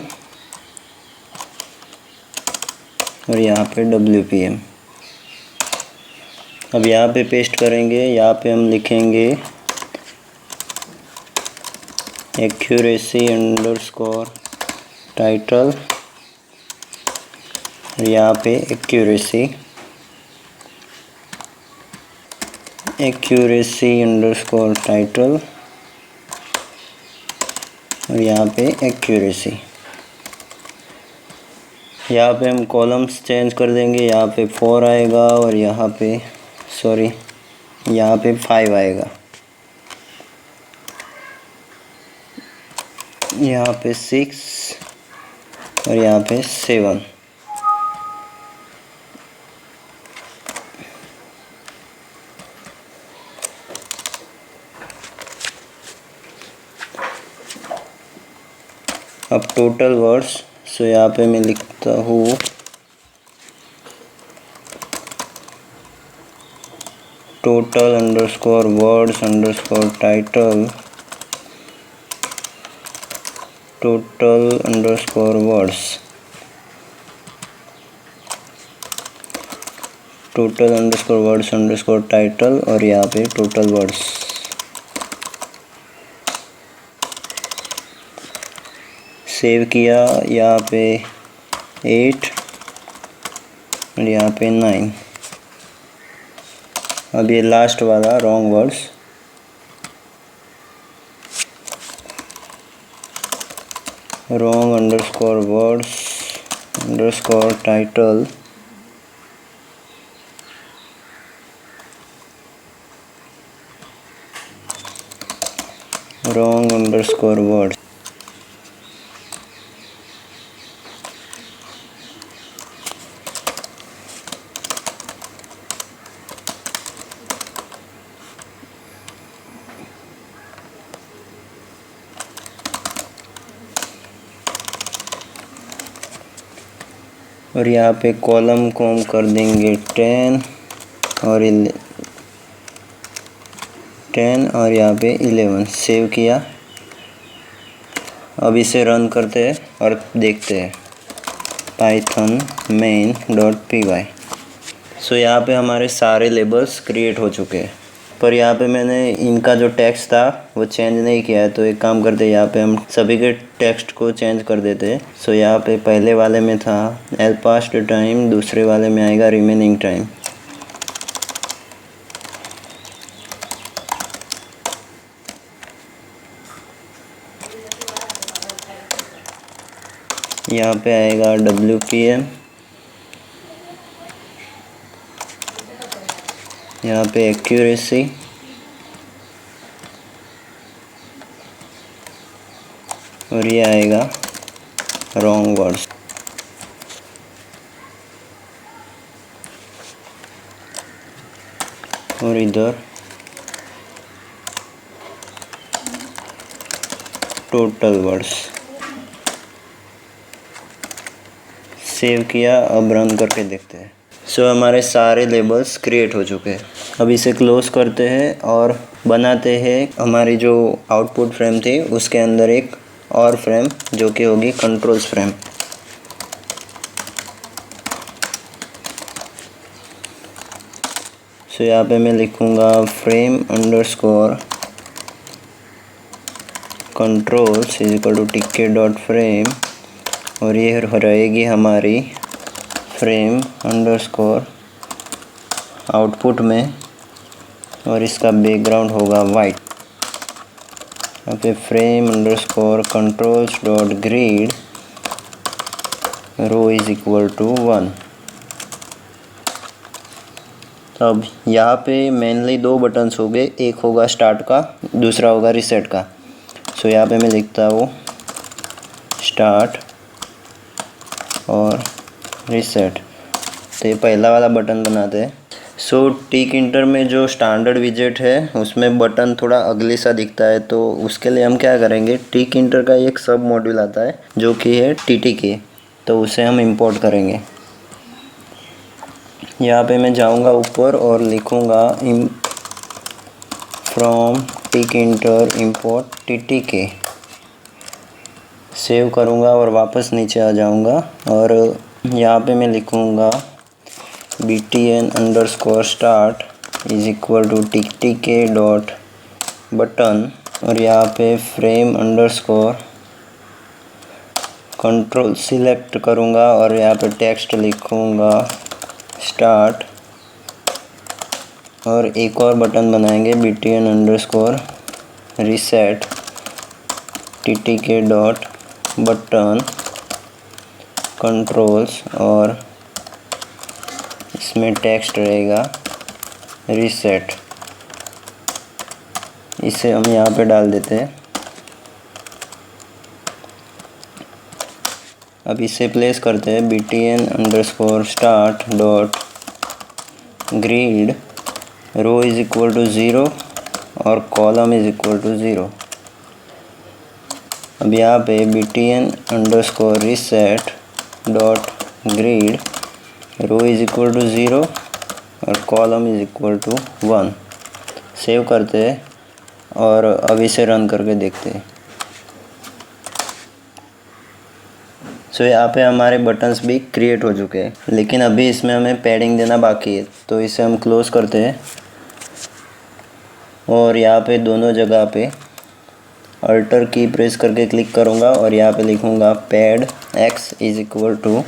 और यहाँ पे WPM। अब यहाँ पे पेस्ट करेंगे। यहाँ पे हम लिखेंगे एक्यूरेसी अंडरस्कोर टाइटल, और यहाँ पे एक्यूरेसी अंडरस्कोर टाइटल, और यहाँ पे एक्यूरेसी। यहाँ पे हम कॉलम्स चेंज कर देंगे। यहाँ पे 4 आएगा और यहाँ पे यहाँ पे 5 आएगा। यहाँ पे 6 और यहाँ पे 7। अब टोटल वर्ड्स, सो यहाँ पे मैं लिखता हूँ total underscore words underscore title, total underscore words, total underscore words underscore title, और यहाँ पे टोटल वर्ड्स। सेव किया। यहाँ पे 8 और यहाँ पे 9। अब ये लास्ट वाला wrong words, wrong underscore words underscore title, wrong underscore words. और यहाँ पे कॉलम को हम कर देंगे 10 और 10 और यहाँ पे 11। सेव किया। अब इसे रन करते हैं और देखते हैं python main.py। सो यहाँ पे हमारे सारे लेबल्स क्रिएट हो चुके हैं, पर यहाँ पे मैंने इनका जो टेक्स्ट था वो चेंज नहीं किया है। तो एक काम करते हैं, यहाँ पे हम सभी के टेक्स्ट को चेंज कर देते हैं। सो यहाँ पे पहले वाले में था एल पास्ट टाइम, दूसरे वाले में आएगा रिमेनिंग टाइम। यहाँ पे आएगा WPM, यहाँ पे एक्यूरेसी, और ये आएगा रॉन्ग वर्ड्स। और इधर टोटल वर्ड्स। सेव किया। अब रन करके देखते हैं। सो हमारे सारे लेबल्स क्रिएट हो चुके हैं। अब इसे क्लोज करते हैं और बनाते हैं हमारी जो आउटपुट फ्रेम थी उसके अंदर एक और फ्रेम जो कि होगी कंट्रोल्स फ्रेम। सो यहाँ पे मैं लिखूँगा frame underscore controls is equal to TK dot frame, और ये रहेगी हमारी फ्रेम अंडरस्कोर आउटपुट में, और इसका बैकग्राउंड होगा वाइट। यहाँ पे frame underscore controls dot grid row is equal to 1। अब यहाँ पे मेनली दो बटन्स हो गए, एक होगा स्टार्ट का, दूसरा होगा रीसेट का। सो यहाँ पे मैं लिखता हूँ स्टार्ट और रीसेट। तो ये पहला वाला बटन बनाते हैं। सो टिक इंटर में जो स्टैंडर्ड विजेट है उसमें बटन थोड़ा अगली सा दिखता है, तो उसके लिए हम क्या करेंगे, टिक इंटर का एक सब मॉड्यूल आता है जो कि है TTK, तो उसे हम इंपोर्ट करेंगे। यहाँ पे मैं जाऊँगा ऊपर और लिखूँगा from tick inter import TTK। Save करूँगा और वापस नीचे आ जाऊँगा, और यहाँ पे मैं लिखूँगा btn underscore start is equal to TTK dot button, और यहाँ पे फ्रेम अंडरस्कोर कंट्रोल सिलेक्ट करूँगा और यहाँ पे टेक्स्ट लिखूँगा स्टार्ट, और एक और बटन बनाएंगे btn underscore reset TTK dot button controls, और इसमें टेक्स्ट रहेगा रीसेट। इसे हम यहाँ पे डाल देते हैं। अब इसे प्लेस करते हैं btn underscore start dot grid row is equal to 0 और कॉलम इज इक्वल टू 0। अब यहाँ पे btn underscore reset dot grid row is equal to 0 और column is equal to 1। Save करते हैं और अब इसे रन करके देखते हैं। सो यहाँ पे हमारे बटन्स भी क्रिएट हो चुके हैं, लेकिन अभी इसमें हमें पैडिंग देना बाकी है, तो इसे हम क्लोज करते हैं और यहाँ पे दोनों जगह पे अल्टर की प्रेस करके क्लिक करूँगा और यहाँ पे लिखूँगा pad x is equal to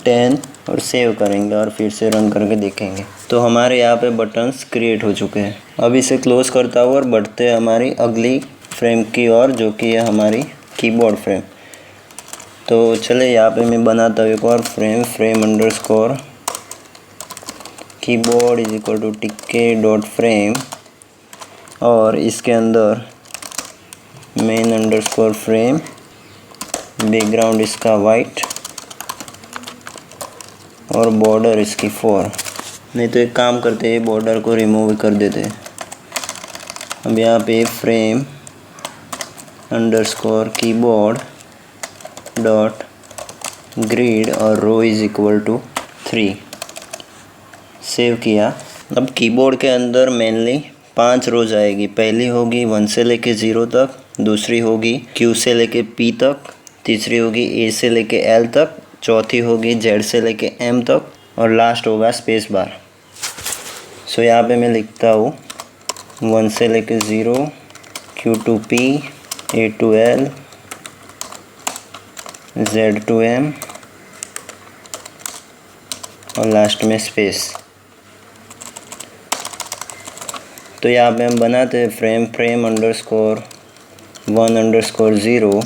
10 और सेव करेंगे और फिर से रन करके देखेंगे। तो हमारे यहाँ पे बटन्स क्रिएट हो चुके हैं। अब इसे क्लोज करता हूँ और बढ़ते हैं हमारी अगली फ्रेम की ओर, जो कि है हमारी कीबोर्ड फ्रेम। तो चले यहाँ पे मैं बनाता हूँ एक और frame underscore keyboard is equal to TK dot frame, और इसके अंदर मेन अंडरस्कोर फ्रेम, बैकग्राउंड इसका वाइट और बॉर्डर इसकी 4। नहीं तो एक काम करते हैं, बॉर्डर को रिमूव कर देते हैं। अब यहाँ पे frame underscore keyboard dot grid और row is equal to 3। Save किया। अब कीबोर्ड के अंदर मेनली 5 रोज आएगी। पहली होगी 1 से लेके 0 तक, दूसरी होगी Q से लेके P तक, तीसरी होगी A से लेके L तक, चौथी होगी Z से लेके M तक और लास्ट होगा स्पेस बार। सो यहाँ पे मैं लिखता हूँ 1 से लेके 0, Q to P, A to L, Z to M और लास्ट में स्पेस। तो यहाँ पे हम बनाते हैं frame underscore 1 underscore 0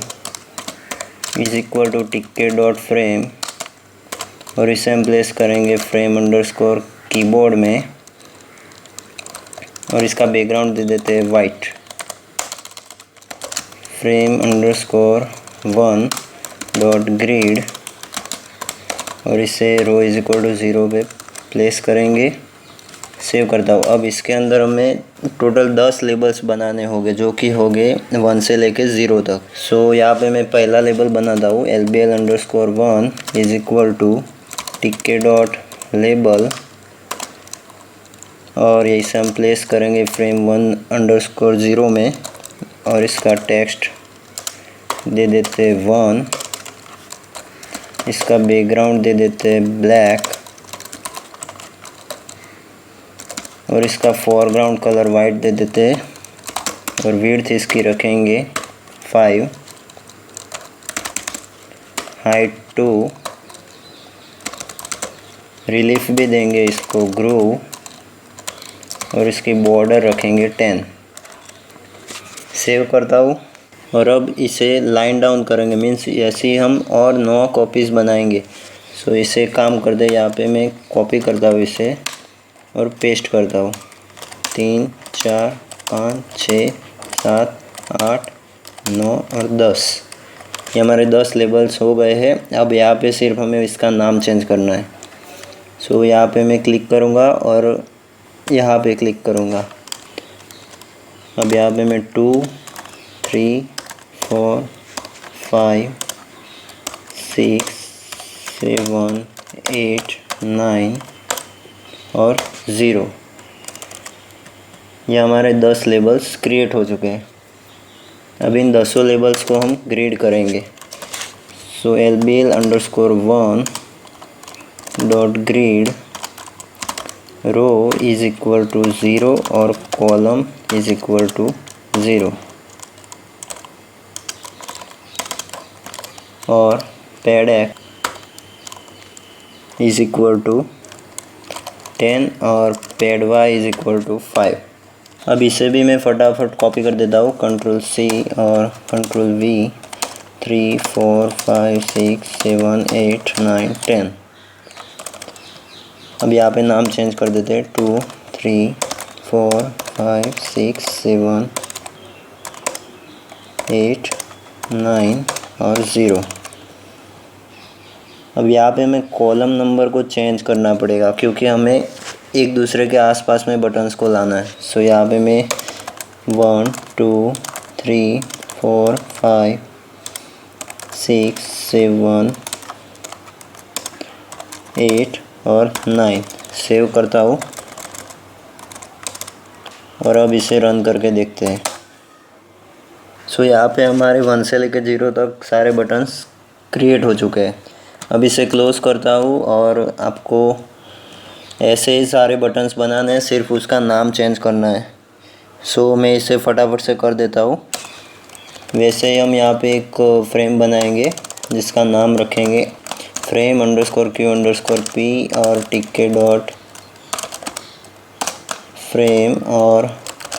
is equal to tk dot frame और इसे हम प्लेस करेंगे फ्रेम अंडरस्कोर कीबोर्ड में और इसका बैकग्राउंड दे देते हैं white. Frame underscore 1 dot grid और इसे रो इज इक्वल टू 0 पे प्लेस करेंगे। सेव करता हूँ। अब इसके अंदर हमें टोटल 10 लेबल्स बनाने होंगे जो कि हो गए 1 से लेके 0 तक। सो यहाँ पे मैं पहला लेबल बनाता हूँ LBL underscore 1 is equal to tk dot label और यही से हम प्लेस करेंगे फ्रेम 1 अंडरस्कोर 0 में और इसका टेक्स्ट दे देते 1, इसका बैकग्राउंड दे देते ब्लैक और इसका फोरग्राउंड कलर वाइट दे देते और विड्थ इसकी रखेंगे 5, हाइट 2, रिलीफ भी देंगे इसको ग्रूव और इसकी बॉर्डर रखेंगे 10। सेव करता हूँ और अब इसे लाइन डाउन करेंगे, मीन्स ऐसे हम और 9 कॉपीज़ बनाएंगे। सो इसे काम कर दे, यहाँ पे मैं कॉपी करता हूँ इसे और पेस्ट करता हूँ। 3, 4, 5, 6, 7, 8, 9 और 10। ये हमारे 10 लेबल्स हो गए हैं। अब यहाँ पे सिर्फ हमें इसका नाम चेंज करना है। सो यहाँ पे मैं क्लिक करूँगा और यहाँ पे क्लिक करूँगा। अब यहाँ पे मैं 2, 3, 4, 5, 6, 7, 8, 9 और 0। ये हमारे 10 लेबल्स क्रिएट हो चुके हैं। अब इन 10 लेबल्स को हम ग्रिड करेंगे। So LBL underscore 1 dot grid row is equal to 0 और कॉलम इज इक्वल टू 0 और pad X is equal to 10 और pad y is equal to 5। अब इसे भी मैं फटाफट कॉपी कर देता हूँ, Ctrl+C और Ctrl+V। 3, 4, 5, 6, 7, 8, 9, 10। अब यहाँ पे नाम चेंज कर देते हैं 2, 3, 4, 5, 6, 7, 8, 9 और 0। अब यहाँ पे हमें कॉलम नंबर को चेंज करना पड़ेगा क्योंकि हमें एक दूसरे के आसपास में बटन्स को लाना है। सो यहाँ पे मैं 1, 2, 3, 4, 5, 6, 7, 8 और 9 सेव करता हूँ और अब इसे रन करके देखते हैं। सो यहाँ पे हमारे 1 से लेकर 0 तक सारे बटन्स क्रिएट हो चुके हैं। अब इसे क्लोज़ करता हूँ और आपको ऐसे ही सारे बटन्स बनाने हैं, सिर्फ उसका नाम चेंज करना है। सो मैं इसे फटाफट से कर देता हूँ। वैसे ही हम यहाँ पे एक फ्रेम बनाएंगे जिसका नाम रखेंगे frame underscore Q underscore P और टिक्के डॉट फ्रेम और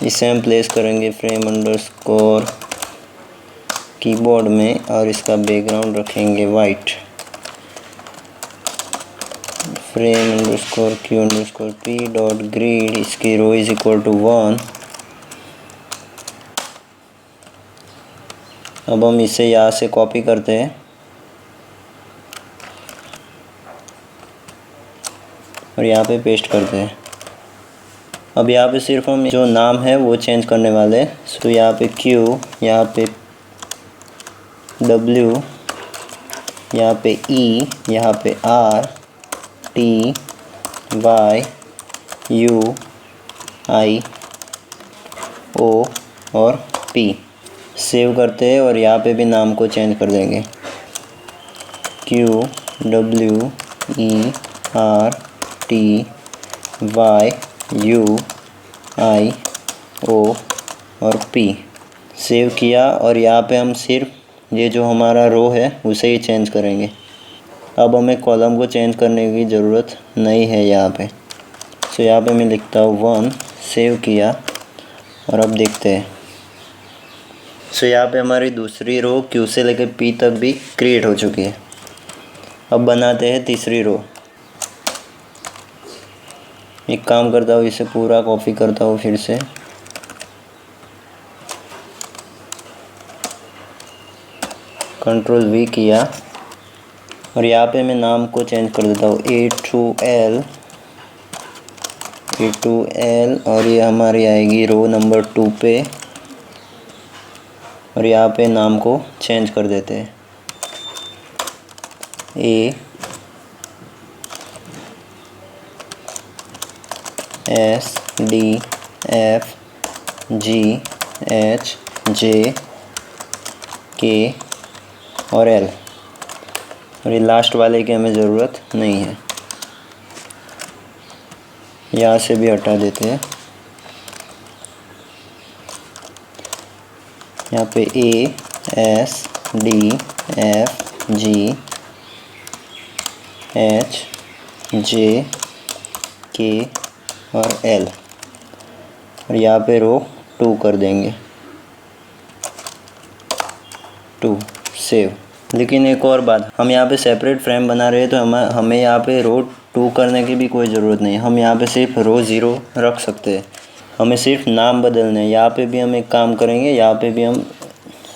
इसे हम प्लेस करेंगे फ्रेम अंडरस्कोर कीबोर्ड में और इसका बैकग्राउंड रखेंगे white. Frame underscore Q underscore P dot grid, इसकी रो इज इक्वल टू 1। अब हम इसे यहाँ से कॉपी करते हैं और यहाँ पे पेस्ट करते हैं। अब यहाँ पे सिर्फ हम जो नाम है वो चेंज करने वाले हैं। सो यहाँ पे Q, यहाँ पे W यहाँ पे ई, यहाँ पे are, T, Y, U, I, O और पी। सेव करते हैं और यहाँ पे भी नाम को चेंज कर देंगे, Q, W, E, R, T, Y, U, I, O और पी। सेव किया और यहाँ पे हम सिर्फ ये जो हमारा रो है उसे ही चेंज करेंगे। अब हमें कॉलम को चेंज करने की ज़रूरत नहीं है यहाँ पे। सो यहाँ पे मैं लिखता हूँ 1, सेव किया और अब देखते हैं। सो यहाँ पे हमारी दूसरी रो क्यू से लेकर पी तक भी क्रिएट हो चुकी है। अब बनाते हैं तीसरी रो। एक काम करता हूँ, इसे पूरा कॉपी करता हूँ फिर से। Ctrl V किया और यहाँ पे मैं नाम को चेंज कर देता हूँ A2L और ये हमारी आएगी रो नंबर 2 पे। और यहाँ पे नाम को चेंज कर देते हैं A S D F G H J K और L। और ये लास्ट वाले की हमें ज़रूरत नहीं है, यहाँ से भी हटा देते हैं। यहाँ पे A S D F G H J K और L और यहाँ पे रो 2 कर देंगे, 2 सेव। लेकिन एक और बात, हम यहाँ पे सेपरेट फ्रेम बना रहे हैं तो हमें यहाँ पे रो 2 करने की भी कोई ज़रूरत नहीं है। हम यहाँ पे सिर्फ रो 0 रख सकते हैं, हमें सिर्फ नाम बदलने हैं। यहाँ पे भी हम एक काम करेंगे, यहाँ पे भी हम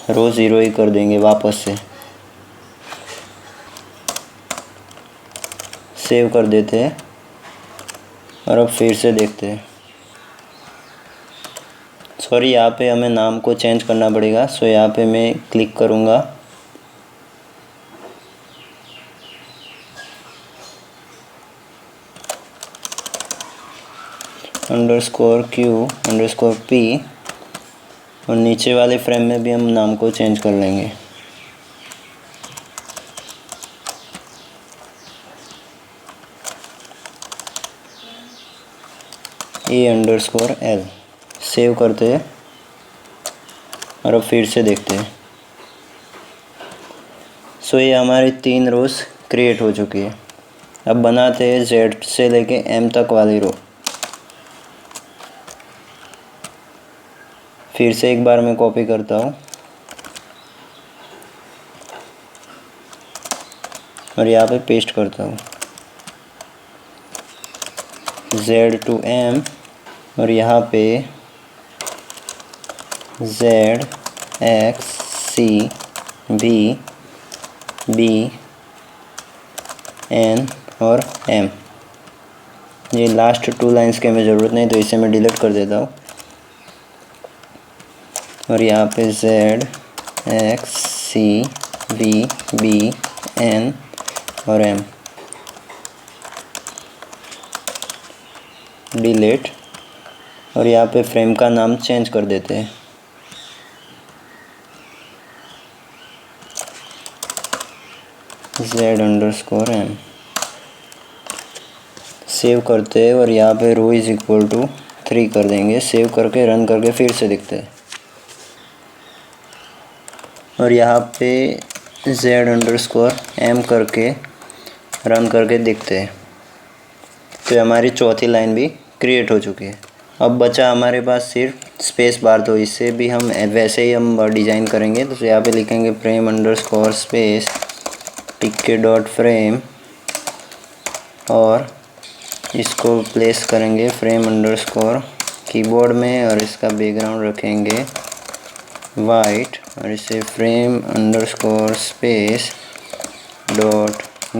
रो 0 ही कर देंगे वापस से। सेव कर देते हैं और अब फिर से देखते हैं। सॉरी, यहाँ पे हमें नाम को चेंज करना पड़ेगा। सो यहाँ पे मैं क्लिक करूँगा, _Q_P और नीचे वाले फ्रेम में भी हम नाम को चेंज कर लेंगे। A_L सेव करते हैं और अब फिर से देखते हैं। सो ये हमारी 3 रोज़ क्रिएट हो चुकी है। अब बनाते हैं Z से लेके M तक वाली रो। फिर से एक बार मैं कॉपी करता हूँ और यहाँ पे पेस्ट करता हूँ Z to M और यहाँ पे Z X C B B N और M। ये लास्ट 2 लाइंस की हमें ज़रूरत नहीं, तो इसे मैं डिलीट कर देता हूँ। और यहाँ पे Z X C B B N और M डिलीट। और यहाँ पे फ्रेम का नाम चेंज कर देते हैं, Z_M। सेव करते हैं और यहाँ पे रो इज़ इक्वल टू 3 कर देंगे। सेव करके रन करके फिर से दिखते हैं और यहाँ पे Z_M करके रन करके देखते हैं। तो हमारी चौथी लाइन भी क्रिएट हो चुकी है। अब बचा हमारे पास सिर्फ स्पेस बार, तो इससे भी हम वैसे ही हम डिज़ाइन करेंगे। तो यहाँ पे लिखेंगे frame_space pk.frame और इसको प्लेस करेंगे frame_कीबोर्ड में और इसका बैकग्राउंड रखेंगे वाइट और इसे frame_space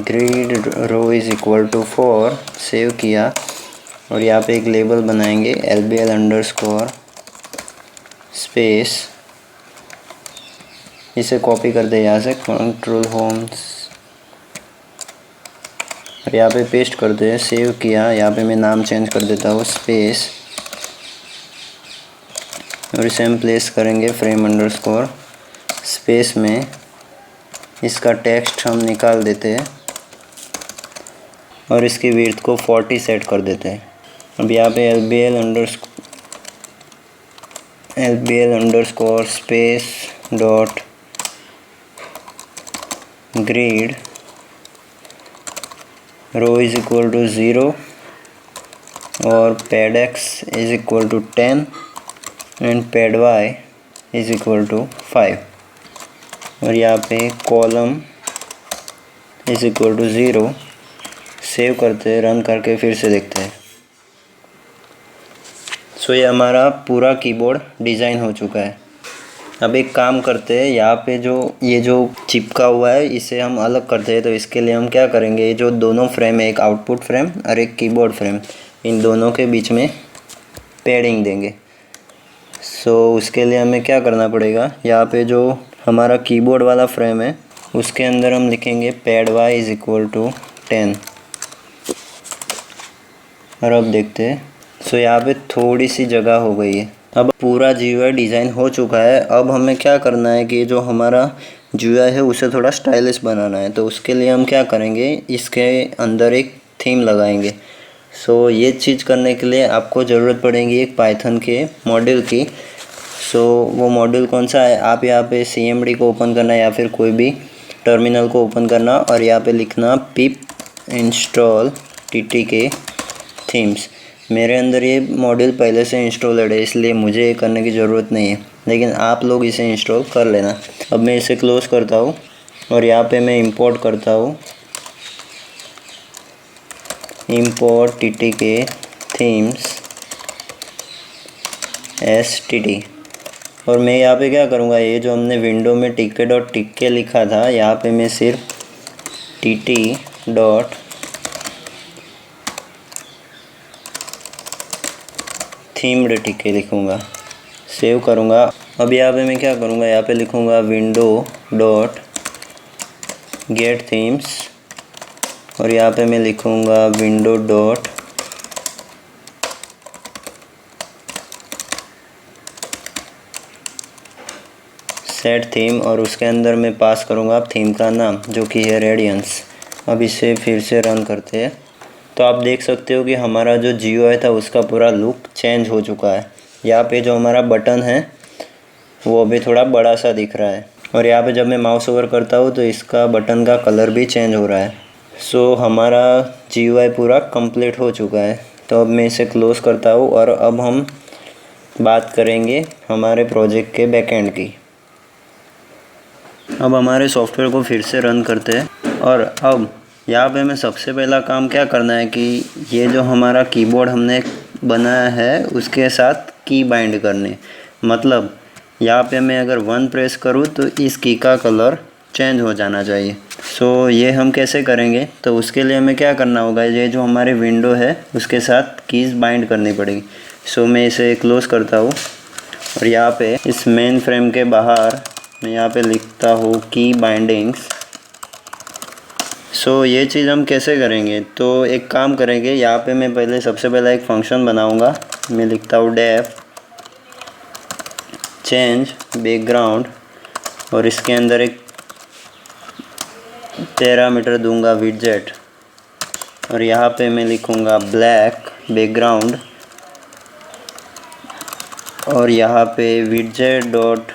grid row is equal to 4 save किया और यहाँ पे एक लेबल बनाएंगे LBL_space। इसे कॉपी करते हैं यहाँ से Ctrl और यहाँ पे पेस्ट करते हैं। सेव किया, यहाँ पे मैं नाम चेंज कर देता हूँ स्पेस, और इसे हम प्लेस करेंगे फ्रेम अंडरस्कोर स्पेस में। इसका टेक्स्ट हम निकाल देते हैं और इसकी विड्थ को 40 सेट कर देते हैं। अब यहाँ पे LBL underscore space dot grid row is equal to 0 और pad x is equal to 10 and pad y is equal to 5, और यहाँ पे column is equal to 0। Save करते हैं, रन करके फिर से देखते हैं। सो ये हमारा पूरा कीबोर्ड डिज़ाइन हो चुका है। अब एक काम करते हैं, यहाँ पे ये जो चिपका हुआ है इसे हम अलग करते हैं। तो इसके लिए हम क्या करेंगे, ये जो दोनों फ्रेम है, एक आउटपुट फ्रेम और एक कीबोर्ड फ्रेम, इन दोनों के बीच में पैडिंग देंगे। सो उसके लिए हमें क्या करना पड़ेगा, यहाँ पे जो हमारा कीबोर्ड वाला फ्रेम है उसके अंदर हम लिखेंगे pad y is equal to 10। और अब देखते हैं। सो यहाँ पे थोड़ी सी जगह हो गई है। अब पूरा GUI डिज़ाइन हो चुका है। अब हमें क्या करना है कि जो हमारा GUI है उसे थोड़ा स्टाइलिश बनाना है। तो उसके लिए हम क्या करेंगे, इसके अंदर एक थीम लगाएंगे। सो ये चीज़ करने के लिए आपको ज़रूरत पड़ेगी एक पाइथन के मॉड्यूल की। सो वो मॉड्यूल कौन सा है, आप यहाँ पे CMD को ओपन करना या फिर कोई भी टर्मिनल को ओपन करना और यहाँ पे लिखना पिप इंस्टॉल TTK थीम्स। मेरे अंदर ये मॉड्यूल पहले से इंस्टॉल्ड है, इसलिए मुझे ये करने की ज़रूरत नहीं है, लेकिन आप लोग इसे इंस्टॉल कर लेना। अब मैं इसे क्लोज़ करता हूँ और यहाँ पे मैं इंपोर्ट करता हूँ, इंपोर्ट TTK थीम्स STD। और मैं यहाँ पे क्या करूँगा, ये जो हमने विंडो में tk.tk लिखा था, यहाँ पे मैं सिर्फ tt.themed tk लिखूँगा, सेव करूँगा। अब यहाँ पे मैं क्या करूँगा, यहाँ पे लिखूँगा विंडो डॉट गेट थीम्स और यहाँ पे मैं लिखूँगा विंडो डॉट सेट थीम, और उसके अंदर मैं पास करूँगा थीम का नाम जो कि है रेडियंस। अब इसे फिर से रन करते हैं। तो आप देख सकते हो कि हमारा जो GUI था उसका पूरा लुक चेंज हो चुका है। यहाँ पे जो हमारा बटन है वो अभी थोड़ा बड़ा सा दिख रहा है, और यहाँ पे जब मैं माउस ओवर करता हूँ तो इसका बटन का कलर भी चेंज हो रहा है। सो हमारा GUI पूरा कंप्लीट हो चुका है। तो अब मैं इसे क्लोज़ करता हूँ और अब हम बात करेंगे हमारे प्रोजेक्ट के बैकएंड की। अब हमारे सॉफ्टवेयर को फिर से रन करते हैं, और अब यहाँ पे हमें सबसे पहला काम क्या करना है कि ये जो हमारा कीबोर्ड हमने बनाया है उसके साथ की बाइंड करने। मतलब यहाँ पे मैं अगर 1 प्रेस करूँ तो इस की का कलर चेंज हो जाना चाहिए। सो ये हम कैसे करेंगे, तो उसके लिए हमें क्या करना होगा, ये जो हमारे विंडो है उसके साथ कीज़ बाइंड करनी पड़ेगी। सो मैं इसे क्लोज़ करता हूँ और यहाँ पे इस मेन फ्रेम के बाहर मैं यहाँ पे लिखता हूँ की बाइंडिंग्स। सो ये चीज़ हम कैसे करेंगे, तो एक काम करेंगे, यहाँ पे मैं पहले सबसे पहला एक फंक्शन बनाऊँगा। मैं लिखता हूँ डेफ चेंज बैकग्राउंड और इसके अंदर एक पैरामीटर दूंगा विडजेट, और यहाँ पे मैं लिखूँगा ब्लैक बैकग्राउंड और यहाँ पे विडजेट डॉट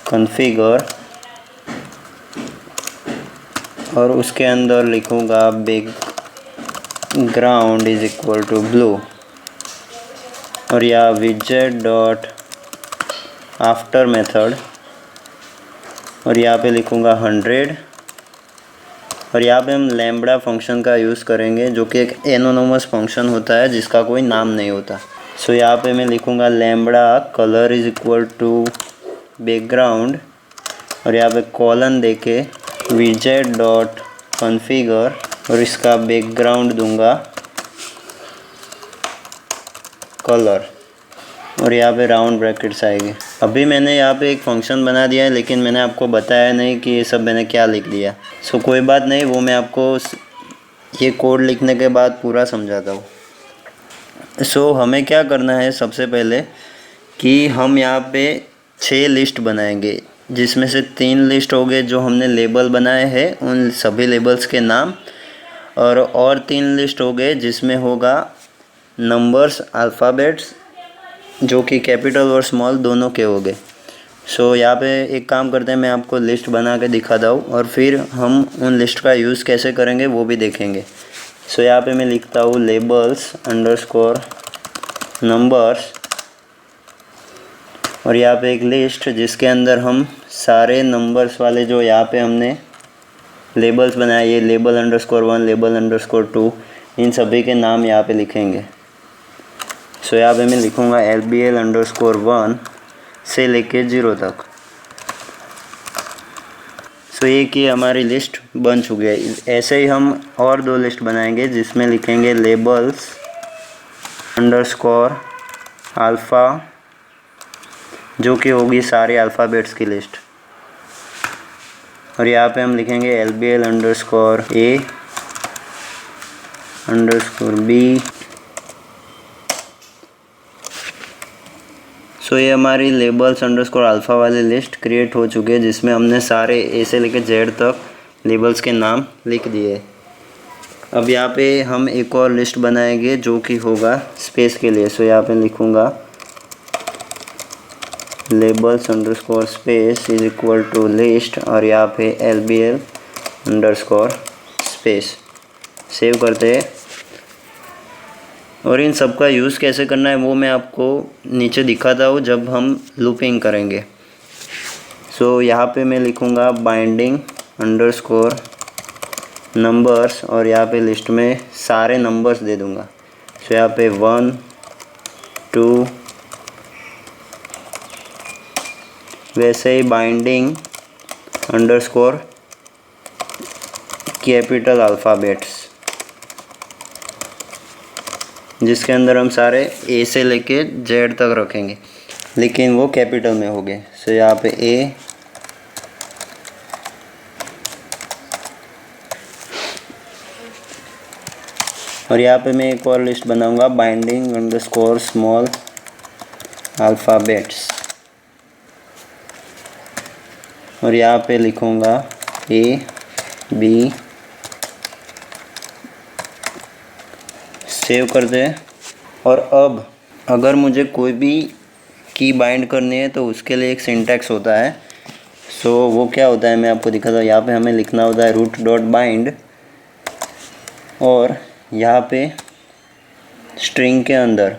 कॉन्फ़िगर और उसके अंदर लिखूँगा background is equal to blue, और यहाँ विडजेट डॉट आफ्टर मेथड और यहाँ पे लिखूँगा 100, और यहाँ पे हम लैम्बडा फंक्शन का यूज़ करेंगे जो कि एक एनोनिमस फंक्शन होता है जिसका कोई नाम नहीं होता। सो यहाँ पे मैं लिखूँगा lambda colour is equal to background और यहाँ पे कॉलन देके विडजेट डॉट कॉन्फ़िगर और इसका बैकग्राउंड दूंगा कलर, और यहाँ पे राउंड ब्रैकेट्स आएंगे। अभी मैंने यहाँ पे एक फंक्शन बना दिया है, लेकिन मैंने आपको बताया नहीं कि ये सब मैंने क्या लिख दिया। सो कोई बात नहीं, वो मैं आपको ये कोड लिखने के बाद पूरा समझाता हूँ। सो हमें क्या करना है, सबसे पहले कि हम यहाँ पे 6 लिस्ट बनाएंगे, जिसमें से 3 लिस्ट हो गए जो हमने लेबल बनाए हैं उन सभी लेबल्स के नाम, और 3 लिस्ट हो गए जिसमें होगा नंबर्स, अल्फ़ाबेट्स, जो कि कैपिटल और स्मॉल दोनों के हो गए। सो यहाँ पे एक काम करते हैं, मैं आपको लिस्ट बना के दिखाता हूँ और फिर हम उन लिस्ट का यूज़ कैसे करेंगे वो भी देखेंगे। सो यहाँ पे मैं लिखता हूँ लेबल्स अंडरस्कोर नंबर्स, और यहाँ पे एक लिस्ट जिसके अंदर हम सारे नंबर्स वाले जो यहाँ पे हमने लेबल्स बनाए, ये लेबल अंडरस्कोर 1, लेबल अंडरस्कोर 2, इन सभी के नाम यहाँ पे लिखेंगे। सो यहाँ पे मैं लिखूँगा LBL अंडरस्कोर 1 से लेके 0 तक। सो ये कि हमारी लिस्ट बन चुकी है। ऐसे ही हम और 2 लिस्ट बनाएंगे जिसमें लिखेंगे लेबल्स अंडरस्कोर अल्फ़ा, जो कि होगी सारे अल्फ़ाबेट्स की लिस्ट, और यहाँ पे हम लिखेंगे LBL underscore A underscore B। सो ये हमारी लेबल्स अंडरस्कोर अल्फ़ा वाली लिस्ट क्रिएट हो चुकी है, जिसमें हमने सारे A से लेकर Z तक लेबल्स के नाम लिख दिए। अब यहाँ पे हम एक और लिस्ट बनाएंगे जो कि होगा स्पेस के लिए। सो यहाँ पे लिखूँगा labels underscore space is equal to list, और यहाँ पे LBL अंडरस्कोर स्पेस। सेव करते हैं, और इन सब का यूज़ कैसे करना है वो मैं आपको नीचे दिखाता हूँ जब हम लूपिंग करेंगे। सो यहाँ पे मैं लिखूँगा बाइंडिंग अंडरस्कोर नंबर्स, और यहाँ पे लिस्ट में सारे नंबर्स दे दूँगा। सो यहाँ पे 1 2, वैसे ही बाइंडिंग अंडरस्कोर कैपिटल अल्फ़ाबेट्स, जिसके अंदर हम सारे A से लेके Z तक रखेंगे, लेकिन वो कैपिटल में हो गए। सो यहाँ पे A, और यहाँ पे मैं एक और लिस्ट बनाऊंगा बाइंडिंग अंडरस्कोर स्मॉल अल्फ़ाबेट्स, और यहाँ पे लिखूँगा A B। सेव कर दें। और अब अगर मुझे कोई भी की बाइंड करनी है तो उसके लिए एक सिंटैक्स होता है। सो वो क्या होता है मैं आपको दिखाता हूँ। यहाँ पे हमें लिखना होता है रूट डॉट बाइंड, और यहाँ पे स्ट्रिंग के अंदर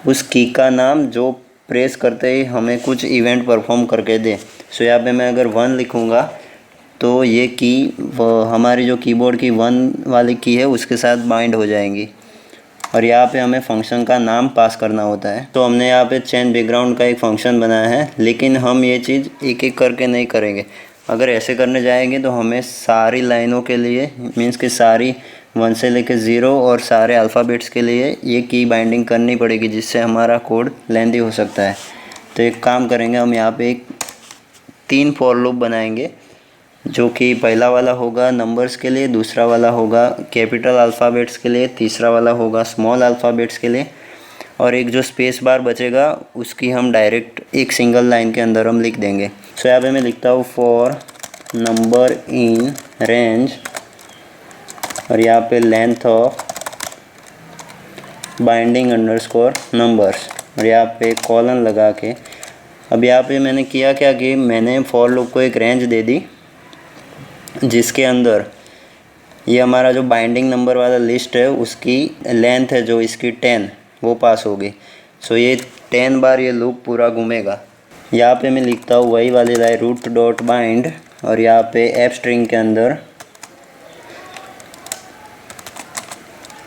उस की का नाम जो प्रेस करते ही हमें कुछ इवेंट परफॉर्म करके दे। सो यहाँ पे मैं अगर 1 लिखूँगा तो ये की हमारी जो कीबोर्ड की 1 वाली की है उसके साथ बाइंड हो जाएंगी, और यहाँ पे हमें फंक्शन का नाम पास करना होता है। तो हमने यहाँ पे चेन बैकग्राउंड का एक फंक्शन बनाया है, लेकिन हम ये चीज़ एक एक करके नहीं करेंगे। अगर ऐसे करने जाएंगे तो हमें सारी लाइनों के लिए मीन्स कि सारी 1 से लेकर 0 और सारे अल्फ़ाबेट्स के लिए ये की बाइंडिंग करनी पड़ेगी, जिससे हमारा कोड लेंथी हो सकता है। तो एक काम करेंगे, हम यहाँ पे एक 3 फॉर लूप बनाएंगे, जो कि पहला वाला होगा नंबर्स के लिए, दूसरा वाला होगा कैपिटल अल्फ़ाबेट्स के लिए, तीसरा वाला होगा स्मॉल अल्फ़ाबेट्स के लिए, और एक जो स्पेस बार बचेगा उसकी हम डायरेक्ट एक सिंगल लाइन के अंदर हम लिख देंगे। सो यहाँ पे मैं लिखता हूँ फॉर नंबर इन रेंज, और यहाँ पे length of binding underscore numbers, और यहाँ पे कॉलन लगा के। अब यहाँ पे मैंने किया क्या कि मैंने फॉर लूप को एक रेंज दे दी, जिसके अंदर ये हमारा जो बाइंडिंग नंबर वाला लिस्ट है उसकी लेंथ है जो इसकी 10 वो पास होगी। सो ये 10 बार ये लूप पूरा घूमेगा। यहाँ पे मैं लिखता हूँ वही वाली लाइन रूट डॉट बाइंड, और यहाँ पे एफ स्ट्रिंग के अंदर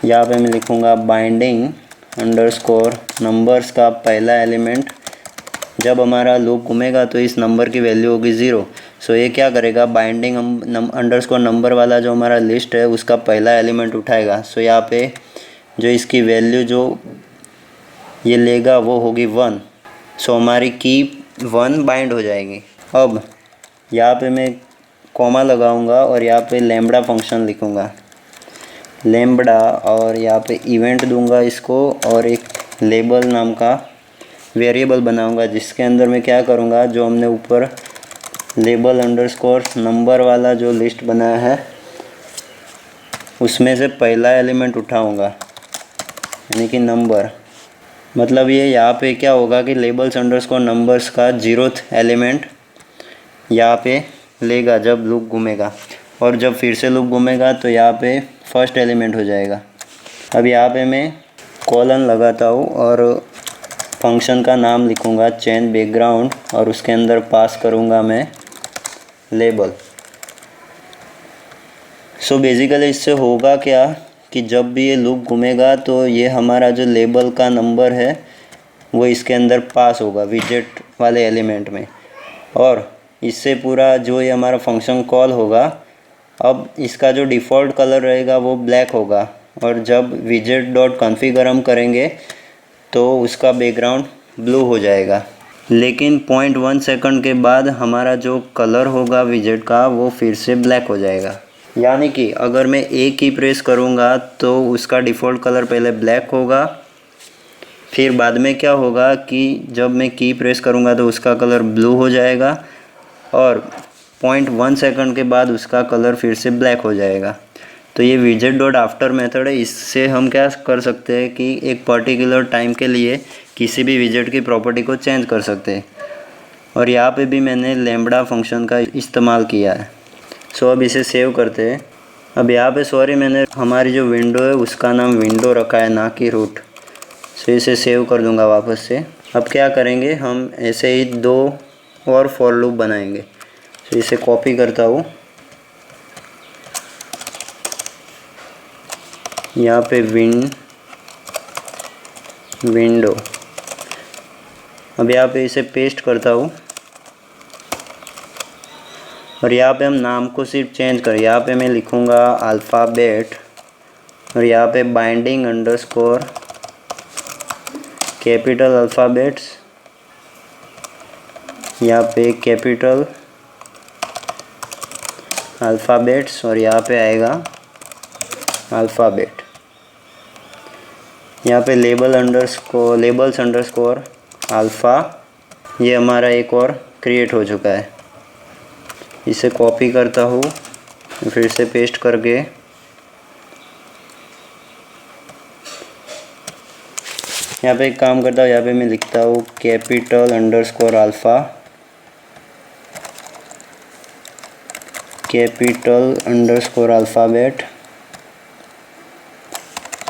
यहाँ पे मैं लिखूँगा बाइंडिंग अंडरस्कोर नंबर्स का पहला एलिमेंट जब हमारा लूप घूमेगा तो इस नंबर की वैल्यू होगी 0। सो ये क्या करेगा, बाइंडिंग अंडरस्कोर नंबर वाला जो हमारा लिस्ट है उसका पहला एलिमेंट उठाएगा। सो यहाँ पे जो इसकी वैल्यू जो ये लेगा वो होगी 1, सो हमारी की 1 बाइंड हो जाएगी। अब यहाँ पे मैं कॉमा लगाऊंगा और यहाँ पे लैम्बडा फंक्शन लिखूंगा, लैम्बडा, और यहाँ पे इवेंट दूंगा इसको, और एक लेबल नाम का वेरिएबल बनाऊंगा जिसके अंदर मैं क्या करूँगा, जो हमने ऊपर लेबल अंडरस्कोर नंबर वाला जो लिस्ट बनाया है उसमें से पहला एलिमेंट उठाऊंगा, यानी कि नंबर। मतलब ये यहाँ पे क्या होगा कि लेबल्स अंडरस्कोर नंबर्स का 0th एलिमेंट यहाँ पे लेगा जब लूप घूमेगा, और जब फिर से लूप घूमेगा तो यहाँ पे फर्स्ट एलिमेंट हो जाएगा। अब यहाँ पे मैं कॉलन लगाता हूँ और फंक्शन का नाम लिखूँगा चेंज बैकग्राउंड, और उसके अंदर पास करूँगा मैं लेबल। सो बेसिकली इससे होगा क्या कि जब भी ये लूप घूमेगा तो ये हमारा जो लेबल का नंबर है वो इसके अंदर पास होगा विजेट वाले एलिमेंट में, और इससे पूरा जो ये हमारा फंक्शन कॉल होगा, अब इसका जो डिफ़ॉल्ट कलर रहेगा वो ब्लैक होगा, और जब विजेट डॉट कॉन्फ़िगर हम करेंगे तो उसका बैकग्राउंड ब्लू हो जाएगा। लेकिन 0.1 सेकंड के बाद हमारा जो कलर होगा विजेट का वो फिर से ब्लैक हो जाएगा। यानी कि अगर मैं एक की प्रेस करूँगा तो उसका डिफ़ॉल्ट कलर पहले ब्लैक होगा, फिर बाद में क्या होगा कि जब मैं की प्रेस करूँगा तो उसका कलर ब्लू हो जाएगा, और 0.1 सेकंड के बाद उसका कलर फिर से ब्लैक हो जाएगा। तो ये विजेट डॉट आफ्टर मेथड है, इससे हम क्या कर सकते हैं कि एक पर्टिकुलर टाइम के लिए किसी भी विजेट की प्रॉपर्टी को चेंज कर सकते हैं। और यहाँ पे भी मैंने लैम्बडा फंक्शन का इस्तेमाल किया है। सो अब इसे सेव करते हैं। अब यहाँ पे सॉरी मैंने हमारी जो विंडो है उसका नाम विंडो रखा है, ना कि रूट। सो इसे सेव कर दूंगा वापस से। अब क्या करेंगे, हम ऐसे ही 2 और फॉर लूप बनाएंगे। सो इसे कॉपी करता हूँ, यहाँ पे विंडो। अब यहाँ पे इसे पेस्ट करता हूँ, और यहाँ पे हम नाम को सिर्फ चेंज करें। यहाँ पे मैं लिखूँगा अल्फ़ाबेट, और यहाँ पे बाइंडिंग अंडरस्कोर कैपिटल अल्फ़ाबेट्स, यहाँ पे कैपिटल अल्फ़ाबेट्स, और यहाँ पे आएगा अल्फ़ाबेट। यहाँ पे लेबल्स अंडरस्कोर अल्फ़ा, ये हमारा एक और क्रिएट हो चुका है। इसे कॉपी करता हूँ, फिर से पेस्ट करके यहाँ पे एक काम करता हूँ, यहाँ पे मैं लिखता हूँ capital underscore alpha, capital underscore alphabet,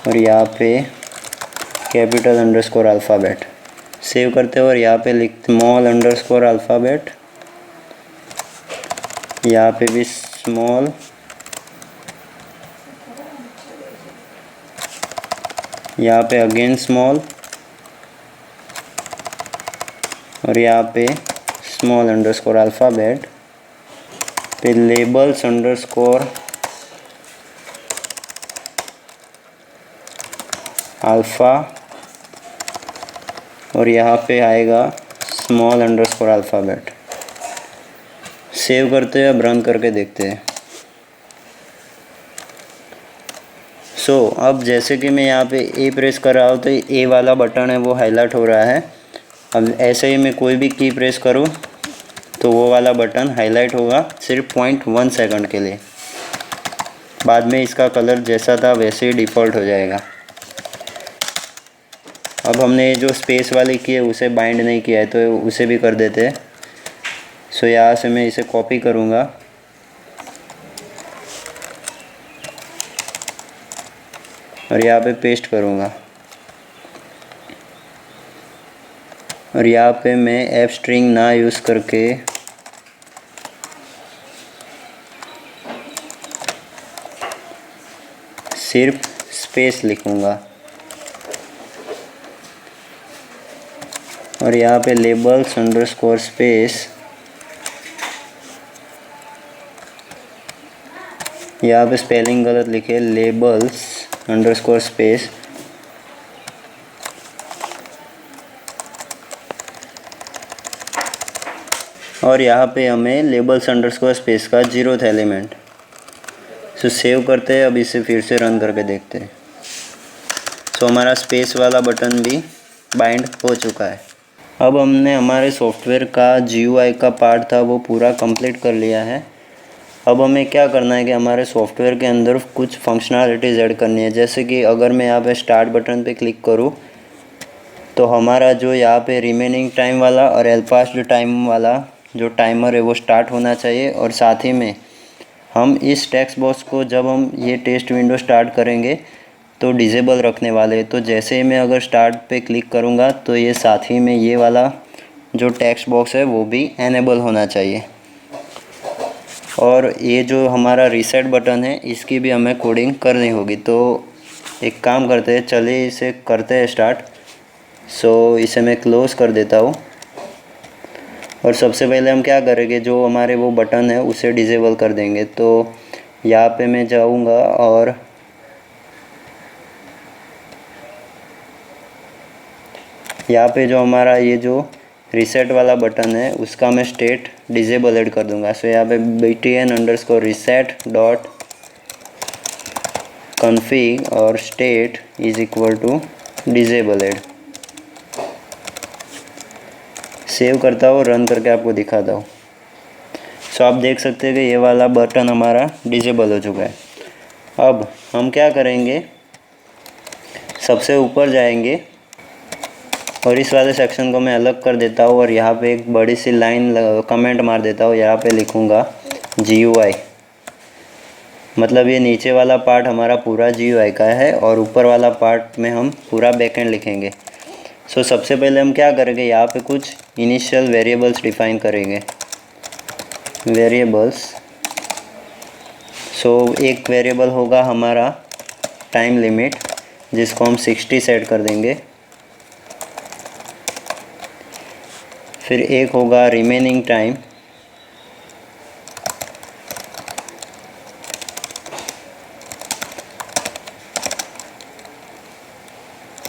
और यहाँ पे कैपिटल अंडरस्कोर अल्फ़ाबेट। सेव करते हो, और यहाँ पे लिख स्मॉल अंडरस्कोर अल्फ़ाबेट, यहाँ पे भी स्मॉल, यहाँ पे अगेन स्मॉल, और यहाँ पे स्मॉल अंडरस्कोर अल्फ़ाबेट, पे लेबल्स अंडरस्कोर अल्फ़ा, और यहाँ पे आएगा स्मॉल अंडरस्कोर अल्फ़ाबेट। सेव करते हैं, अब रन करके देखते हैं। सो अब जैसे कि मैं यहाँ पे ए प्रेस कर रहा हूँ तो ए वाला बटन है वो हाईलाइट हो रहा है। अब ऐसे ही मैं कोई भी की प्रेस करूँ तो वो वाला बटन हाईलाइट होगा सिर्फ 0.1 सेकंड के लिए, बाद में इसका कलर जैसा था वैसे ही डिफ़ॉल्ट हो जाएगा। अब हमने जो स्पेस वाली की है उसे बाइंड नहीं किया है तो उसे भी कर देते हैं। सो यहाँ से मैं इसे कॉपी करूँगा और यहाँ पे पेस्ट करूँगा, और यहाँ पे मैं एफ स्ट्रिंग ना यूज़ करके सिर्फ स्पेस लिखूँगा, और यहाँ पे लेबल्स अंडरस्कोर स्पेस, यहाँ पे स्पेलिंग गलत लिखे, लेबल्स अंडरस्कोर स्पेस, और यहाँ पे हमें लेबल्स अंडरस्कोर स्पेस का 0th एलिमेंट। सो सेव करते हैं। अब इसे फिर से रन करके देखते हैं। सो हमारा स्पेस वाला बटन भी बाइंड हो चुका है। अब हमने हमारे सॉफ्टवेयर का GUI का पार्ट था वो पूरा कंप्लीट कर लिया है। अब हमें क्या करना है कि हमारे सॉफ्टवेयर के अंदर कुछ फंक्शनैलिटीज़ ऐड करनी है। जैसे कि अगर मैं यहाँ पे स्टार्ट बटन पे क्लिक करूँ तो हमारा जो यहाँ पे रिमेनिंग टाइम वाला और एलपास्ड टाइम वाला जो टाइमर है वो स्टार्ट होना चाहिए। और साथ ही में हम इस टेक्स्ट बॉक्स को जब हम ये टेस्ट विंडो स्टार्ट करेंगे तो डिसेबल रखने वाले। तो जैसे ही मैं अगर स्टार्ट पे क्लिक करूँगा तो ये साथ ही में ये वाला जो टेक्स्ट बॉक्स है वो भी एनेबल होना चाहिए। और ये जो हमारा रीसेट बटन है इसकी भी हमें कोडिंग करनी होगी। तो एक काम करते हैं, चलिए इसे करते हैं स्टार्ट। सो इसे मैं क्लोज़ कर देता हूँ। और सबसे पहले हम क्या करेंगे, जो हमारे वो बटन है उसे डिसेबल कर देंगे। तो यहाँ पे मैं जाऊँगा और यहाँ पे जो हमारा ये जो रीसेट वाला बटन है उसका मैं स्टेट डिसेबल ऐड कर दूँगा। सो यहाँ पे btn_reset.config और state is equal to disabled. Save करता हूँ, रन करके आपको दिखाता हूँ। सो आप देख सकते हैं कि ये वाला बटन हमारा डिसेबल हो चुका है। अब हम क्या करेंगे, सबसे ऊपर जाएंगे और इस वाले सेक्शन को मैं अलग कर देता हूँ और यहाँ पे एक बड़ी सी लाइन कमेंट मार देता हूँ। यहाँ पे लिखूँगा GUI, मतलब ये नीचे वाला पार्ट हमारा पूरा GUI का है और ऊपर वाला पार्ट में हम पूरा बैकएंड लिखेंगे। सो सबसे पहले हम क्या करेंगे, यहाँ पे कुछ इनिशियल वेरिएबल्स डिफ़ाइन करेंगे। वेरिएबल्स, सो एक वेरिएबल होगा हमारा टाइम लिमिट जिसको हम 60 सेट कर देंगे। फिर एक होगा रिमेनिंग टाइम,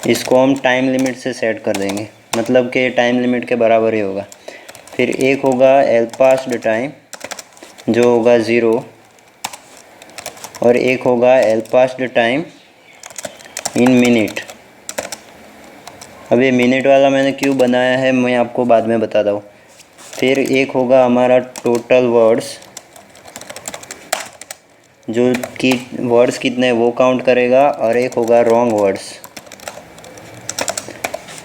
इसको हम टाइम लिमिट से सेट कर देंगे, मतलब कि टाइम लिमिट के बराबर ही होगा। फिर एक होगा एलपास्ड टाइम जो होगा 0 और एक होगा एलपास्ड टाइम इन मिनट। अब ये मिनट वाला मैंने क्यों बनाया है मैं आपको बाद में बताता हूँ। फिर एक होगा हमारा टोटल वर्ड्स, जो कि वर्ड्स कितने वो काउंट करेगा। और एक होगा रॉन्ग वर्ड्स,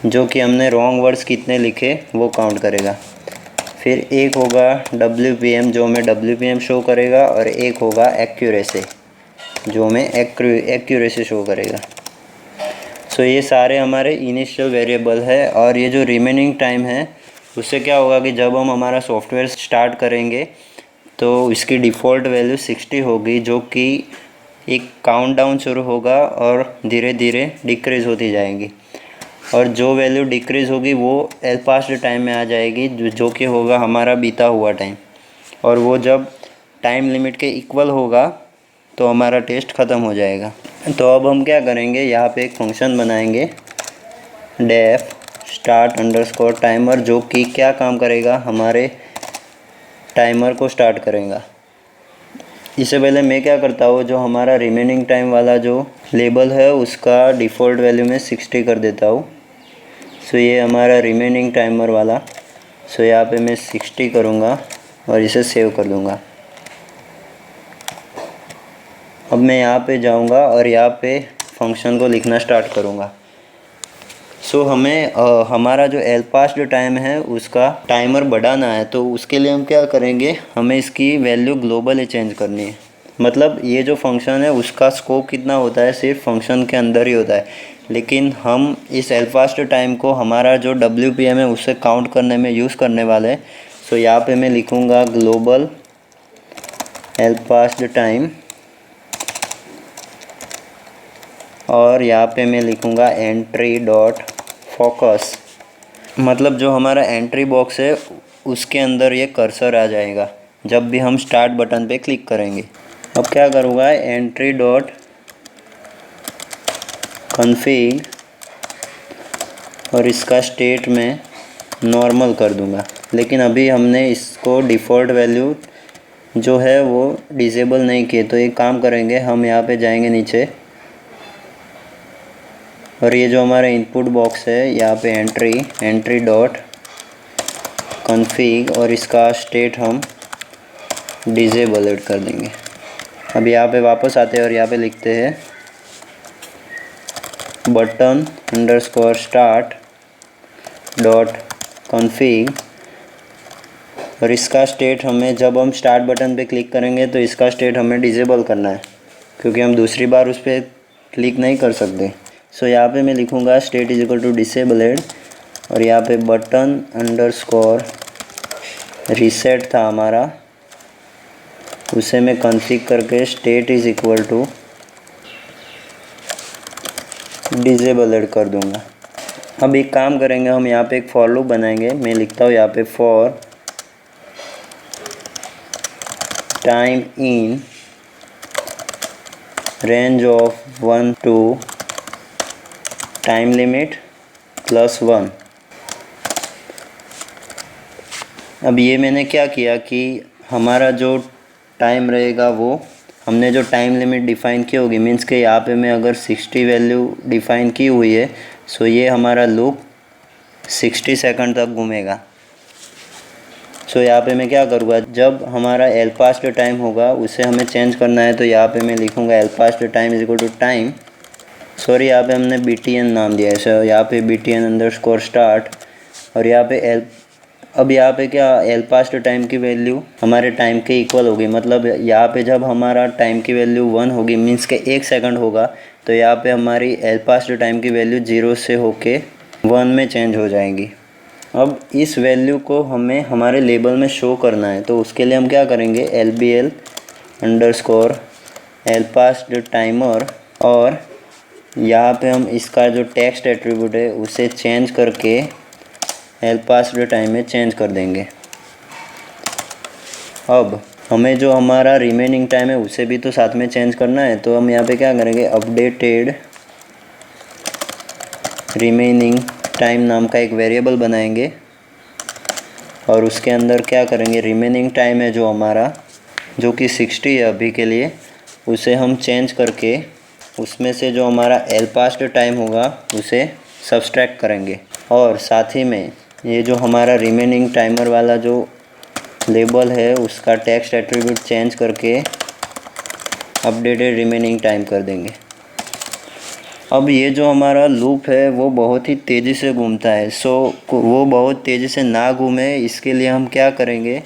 जो कि हमने रॉन्ग वर्ड्स कितने लिखे वो काउंट करेगा। फिर एक होगा WPM जो हमें WPM शो करेगा। और एक होगा एक्यूरेसी जो हमें एक्यूरेसी शो करेगा। सो ये सारे हमारे इनिशियल वेरिएबल है। और ये जो रिमेनिंग टाइम है उससे क्या होगा कि जब हम हमारा सॉफ्टवेयर स्टार्ट करेंगे तो इसकी डिफ़ॉल्ट वैल्यू 60 होगी, जो कि एक काउंटडाउन शुरू होगा और धीरे धीरे डिक्रीज़ होती जाएगी। और जो वैल्यू डिक्रीज़ होगी वो एलपास्ड टाइम में आ जाएगी, जो कि होगा हमारा बीता हुआ टाइम। और वो जब टाइम लिमिट के इक्वल होगा तो हमारा टेस्ट ख़त्म हो जाएगा। तो अब हम क्या करेंगे, यहाँ पे एक फंक्शन बनाएंगे डेफ स्टार्ट अंडरस्कोर टाइमर, जो कि क्या काम करेगा, हमारे टाइमर को स्टार्ट करेगा। इससे पहले मैं क्या करता हूँ, जो हमारा रिमेनिंग टाइम वाला जो लेबल है उसका डिफ़ॉल्ट वैल्यू में 60 कर देता हूँ। सो ये हमारा रिमेनिंग टाइमर वाला, सो यहाँ पे मैं 60 करूँगा और इसे सेव कर दूँगा। अब मैं यहाँ पे जाऊँगा और यहाँ पे फंक्शन को लिखना स्टार्ट करूँगा। सो हमें हमारा जो एलपास्ड टाइम है उसका टाइमर बढ़ाना है। तो उसके लिए हम क्या करेंगे, हमें इसकी वैल्यू ग्लोबल ही चेंज करनी है। मतलब ये जो फंक्शन है उसका स्कोप कितना होता है सिर्फ फंक्शन के अंदर ही होता है, लेकिन हम इस एलपास्ड टाइम को हमारा जो WPM है उससे काउंट करने में यूज़ करने वाले हैं। सो यहाँ पे मैं लिखूँगा ग्लोबल एलपास्ड टाइम और यहाँ पे मैं लिखूँगा एंट्री डॉट फोकस, मतलब जो हमारा एंट्री बॉक्स है उसके अंदर ये कर्सर आ जाएगा जब भी हम स्टार्ट बटन पे क्लिक करेंगे। अब क्या करूँगा, एंट्री डॉट कॉन्फ़िग और इसका स्टेट में नॉर्मल कर दूँगा। लेकिन अभी हमने इसको डिफ़ॉल्ट वैल्यू जो है वो डिसेबल नहीं किए। तो एक काम करेंगे, हम यहाँ पे जाएंगे नीचे और ये जो हमारा इनपुट बॉक्स है यहाँ पे एंट्री डॉट कॉन्फ़िग और इसका स्टेट हम डिसेबल ऐड कर देंगे। अब यहाँ पे वापस आते हैं और यहाँ पे लिखते हैं button underscore start dot config और इसका स्टेट हमें, जब हम स्टार्ट बटन पे क्लिक करेंगे तो इसका स्टेट हमें डिसेबल करना है, क्योंकि हम दूसरी बार उस पर क्लिक नहीं कर सकते। सो यहाँ पे मैं लिखूँगा state is equal to disabled और यहाँ पे बटन अंडरस्कोर रीसेट था हमारा, उसे मैं कॉन्फ़िग करके state is equal to disabled कर दूँगा। अब एक काम करेंगे, हम यहाँ पे एक फॉर लूप बनाएंगे। मैं लिखता हूँ यहाँ पे for time in range of 1 to time limit +1। अब ये मैंने क्या किया कि हमारा जो टाइम रहेगा वो हमने जो टाइम लिमिट डिफ़ाइन की होगी, मीन्स के यहाँ पे मैं अगर 60 वैल्यू डिफ़ाइन की हुई है, सो ये हमारा लूप 60 सेकंड तक घूमेगा। सो यहाँ पे मैं क्या करूँगा, जब हमारा एल पास्ट टाइम होगा उसे हमें चेंज करना है। तो यहाँ पे मैं लिखूँगा elapsed time is equal to time, sorry यहाँ पे हमने BTN नाम दिया है। सो यहाँ पे BTN अंडरस्कोर स्टार्ट और यहाँ पे अब यहाँ पे क्या एल पास्ट टाइम की वैल्यू हमारे टाइम के इक्वल होगी। मतलब यहाँ पे जब हमारा टाइम की वैल्यू 1 होगी, मीन्स के 1 सेकंड होगा, तो यहाँ पे हमारी एल पास्ट टाइम की वैल्यू 0 से होके 1 में चेंज हो जाएगी। अब इस वैल्यू को हमें हमारे लेबल में शो करना है, तो उसके लिए हम क्या करेंगे, LBL underscore L past timer और यहाँ पे हम इसका जो टेक्स्ट एट्रीब्यूट है उसे चेंज करके एल पास्ट टाइम में चेंज कर देंगे। अब हमें जो हमारा रिमेनिंग टाइम है उसे भी तो साथ में चेंज करना है। तो हम यहाँ पे क्या करेंगे, अपडेटेड रिमेनिंग टाइम नाम का एक वेरिएबल बनाएंगे और उसके अंदर क्या करेंगे, रिमेनिंग टाइम है जो हमारा, जो कि 60 है अभी के लिए, उसे हम चेंज करके उसमें से जो हमारा एल पास्ट टाइम होगा उसे सब्सट्रैक्ट करेंगे। और साथ ही में ये जो हमारा रिमेनिंग टाइमर वाला जो लेबल है उसका टेक्स्ट एट्रीब्यूट चेंज करके अपडेटेड रिमेनिंग टाइम कर देंगे। अब ये जो हमारा लूप है वो बहुत ही तेज़ी से घूमता है। सो वो बहुत तेज़ी से ना घूमे, इसके लिए हम क्या करेंगे,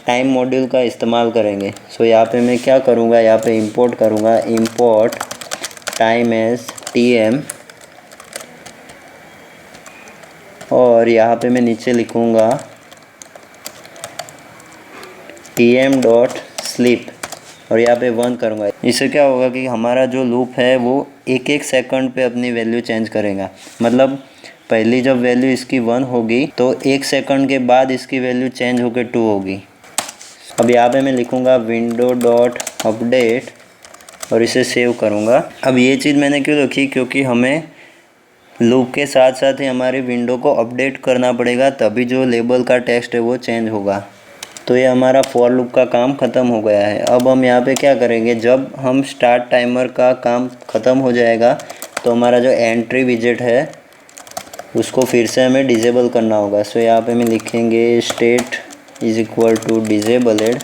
टाइम मॉड्यूल का इस्तेमाल करेंगे। सो यहाँ पे मैं क्या करूँगा, यहाँ पे इंपोर्ट करूँगा, इंपोर्ट टाइम एज TM और यहाँ पे मैं नीचे लिखूँगा TM डॉट स्लीप और यहाँ पे 1 करूँगा। इससे क्या होगा कि हमारा जो लूप है वो एक एक सेकंड पे अपनी वैल्यू चेंज करेगा। मतलब पहली जब वैल्यू इसकी 1 होगी तो 1 सेकंड के बाद इसकी वैल्यू चेंज होकर 2 होगी। अब यहाँ पे मैं लिखूँगा विंडो डॉट अपडेट और इसे सेव करूँगा। अब ये चीज़ मैंने क्यों लिखी, क्योंकि हमें लूप के साथ साथ ही हमारी विंडो को अपडेट करना पड़ेगा, तभी जो लेबल का टेक्स्ट है वो चेंज होगा। तो ये हमारा फॉर लूप का काम ख़त्म हो गया है। अब हम यहाँ पे क्या करेंगे, जब हम स्टार्ट टाइमर का काम ख़त्म हो जाएगा तो हमारा जो एंट्री विजेट है उसको फिर से हमें डिसेबल करना होगा। सो यहाँ पे मैं लिखेंगे state is equal to disabled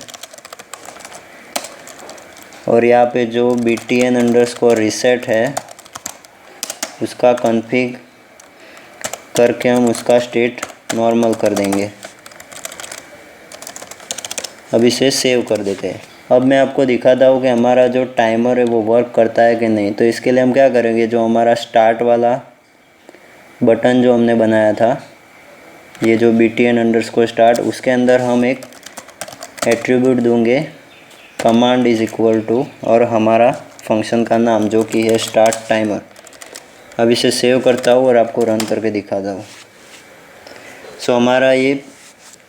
और यहाँ पे जो BTN अंडरस्कोर रीसेट है उसका कॉन्फ़िग करके हम उसका स्टेट नॉर्मल कर देंगे। अब इसे सेव कर देते हैं। अब मैं आपको दिखाता हूँ कि हमारा जो टाइमर है वो वर्क करता है कि नहीं। तो इसके लिए हम क्या करेंगे, जो हमारा स्टार्ट वाला बटन जो हमने बनाया था, ये जो BTN अंडरस्कोर स्टार्ट, उसके अंदर हम एक एट्रीब्यूट दूंगे कमांड इज इक्वल टू और हमारा फंक्शन का नाम जो कि है स्टार्ट टाइमर। अब इसे सेव करता हूँ और आपको रन करके दिखाता हूँ। सो हमारा ये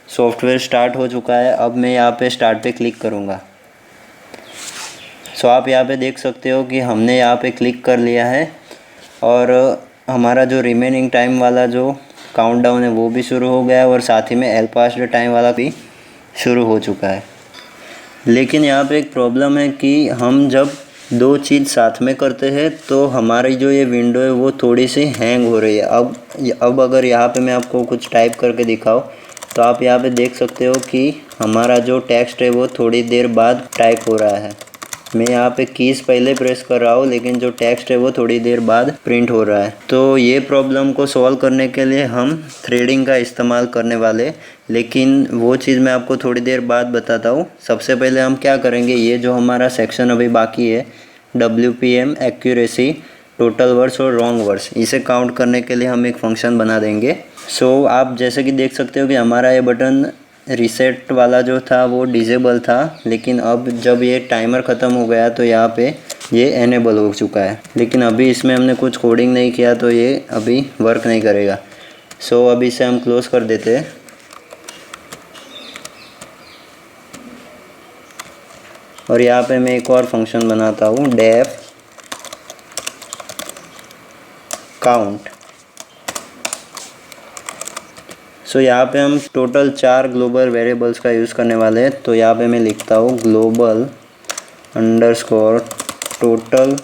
सॉफ्टवेयर स्टार्ट हो चुका है। अब मैं यहाँ पे स्टार्ट पे क्लिक करूँगा। सो आप यहाँ पे देख सकते हो कि हमने यहाँ पे क्लिक कर लिया है और हमारा जो रिमेनिंग टाइम वाला जो काउंटडाउन है वो भी शुरू हो गया है और साथ ही में एल पास्ट टाइम वाला भी शुरू हो चुका है। लेकिन यहाँ पे एक प्रॉब्लम है कि हम जब दो चीज़ साथ में करते हैं तो हमारी जो ये विंडो है वो थोड़ी सी हैंग हो रही है। अब अगर यहाँ पे मैं आपको कुछ टाइप करके दिखाऊँ तो आप यहाँ पे देख सकते हो कि हमारा जो टेक्स्ट है वो थोड़ी देर बाद टाइप हो रहा है। मैं यहाँ पे कीज़ पहले प्रेस कर रहा हूँ लेकिन जो टेक्स्ट है वो थोड़ी देर बाद प्रिंट हो रहा है। तो ये प्रॉब्लम को सॉल्व करने के लिए हम थ्रेडिंग का इस्तेमाल करने वाले, लेकिन वो चीज़ मैं आपको थोड़ी देर बाद बताता हूँ। सबसे पहले हम क्या करेंगे, ये जो हमारा सेक्शन अभी बाकी है WPM एक्यूरेसी, टोटल वर्ड्स और रॉन्ग वर्ड्स, इसे काउंट करने के लिए हम एक फंक्शन बना देंगे। सो आप जैसे कि देख सकते हो कि हमारा ये बटन रीसेट वाला जो था वो डिसेबल था, लेकिन अब जब ये टाइमर ख़त्म हो गया तो यहाँ पे ये एनेबल हो चुका है। लेकिन अभी इसमें हमने कुछ कोडिंग नहीं किया तो ये अभी वर्क नहीं करेगा। सो अब इसे हम क्लोज़ कर देते हैं। और यहाँ पे मैं एक और फंक्शन बनाता हूँ, डेफ काउंट। सो यहाँ पे हम टोटल 4 ग्लोबल वेरिएबल्स का यूज़ करने वाले हैं। तो यहाँ पे मैं लिखता हूँ global underscore total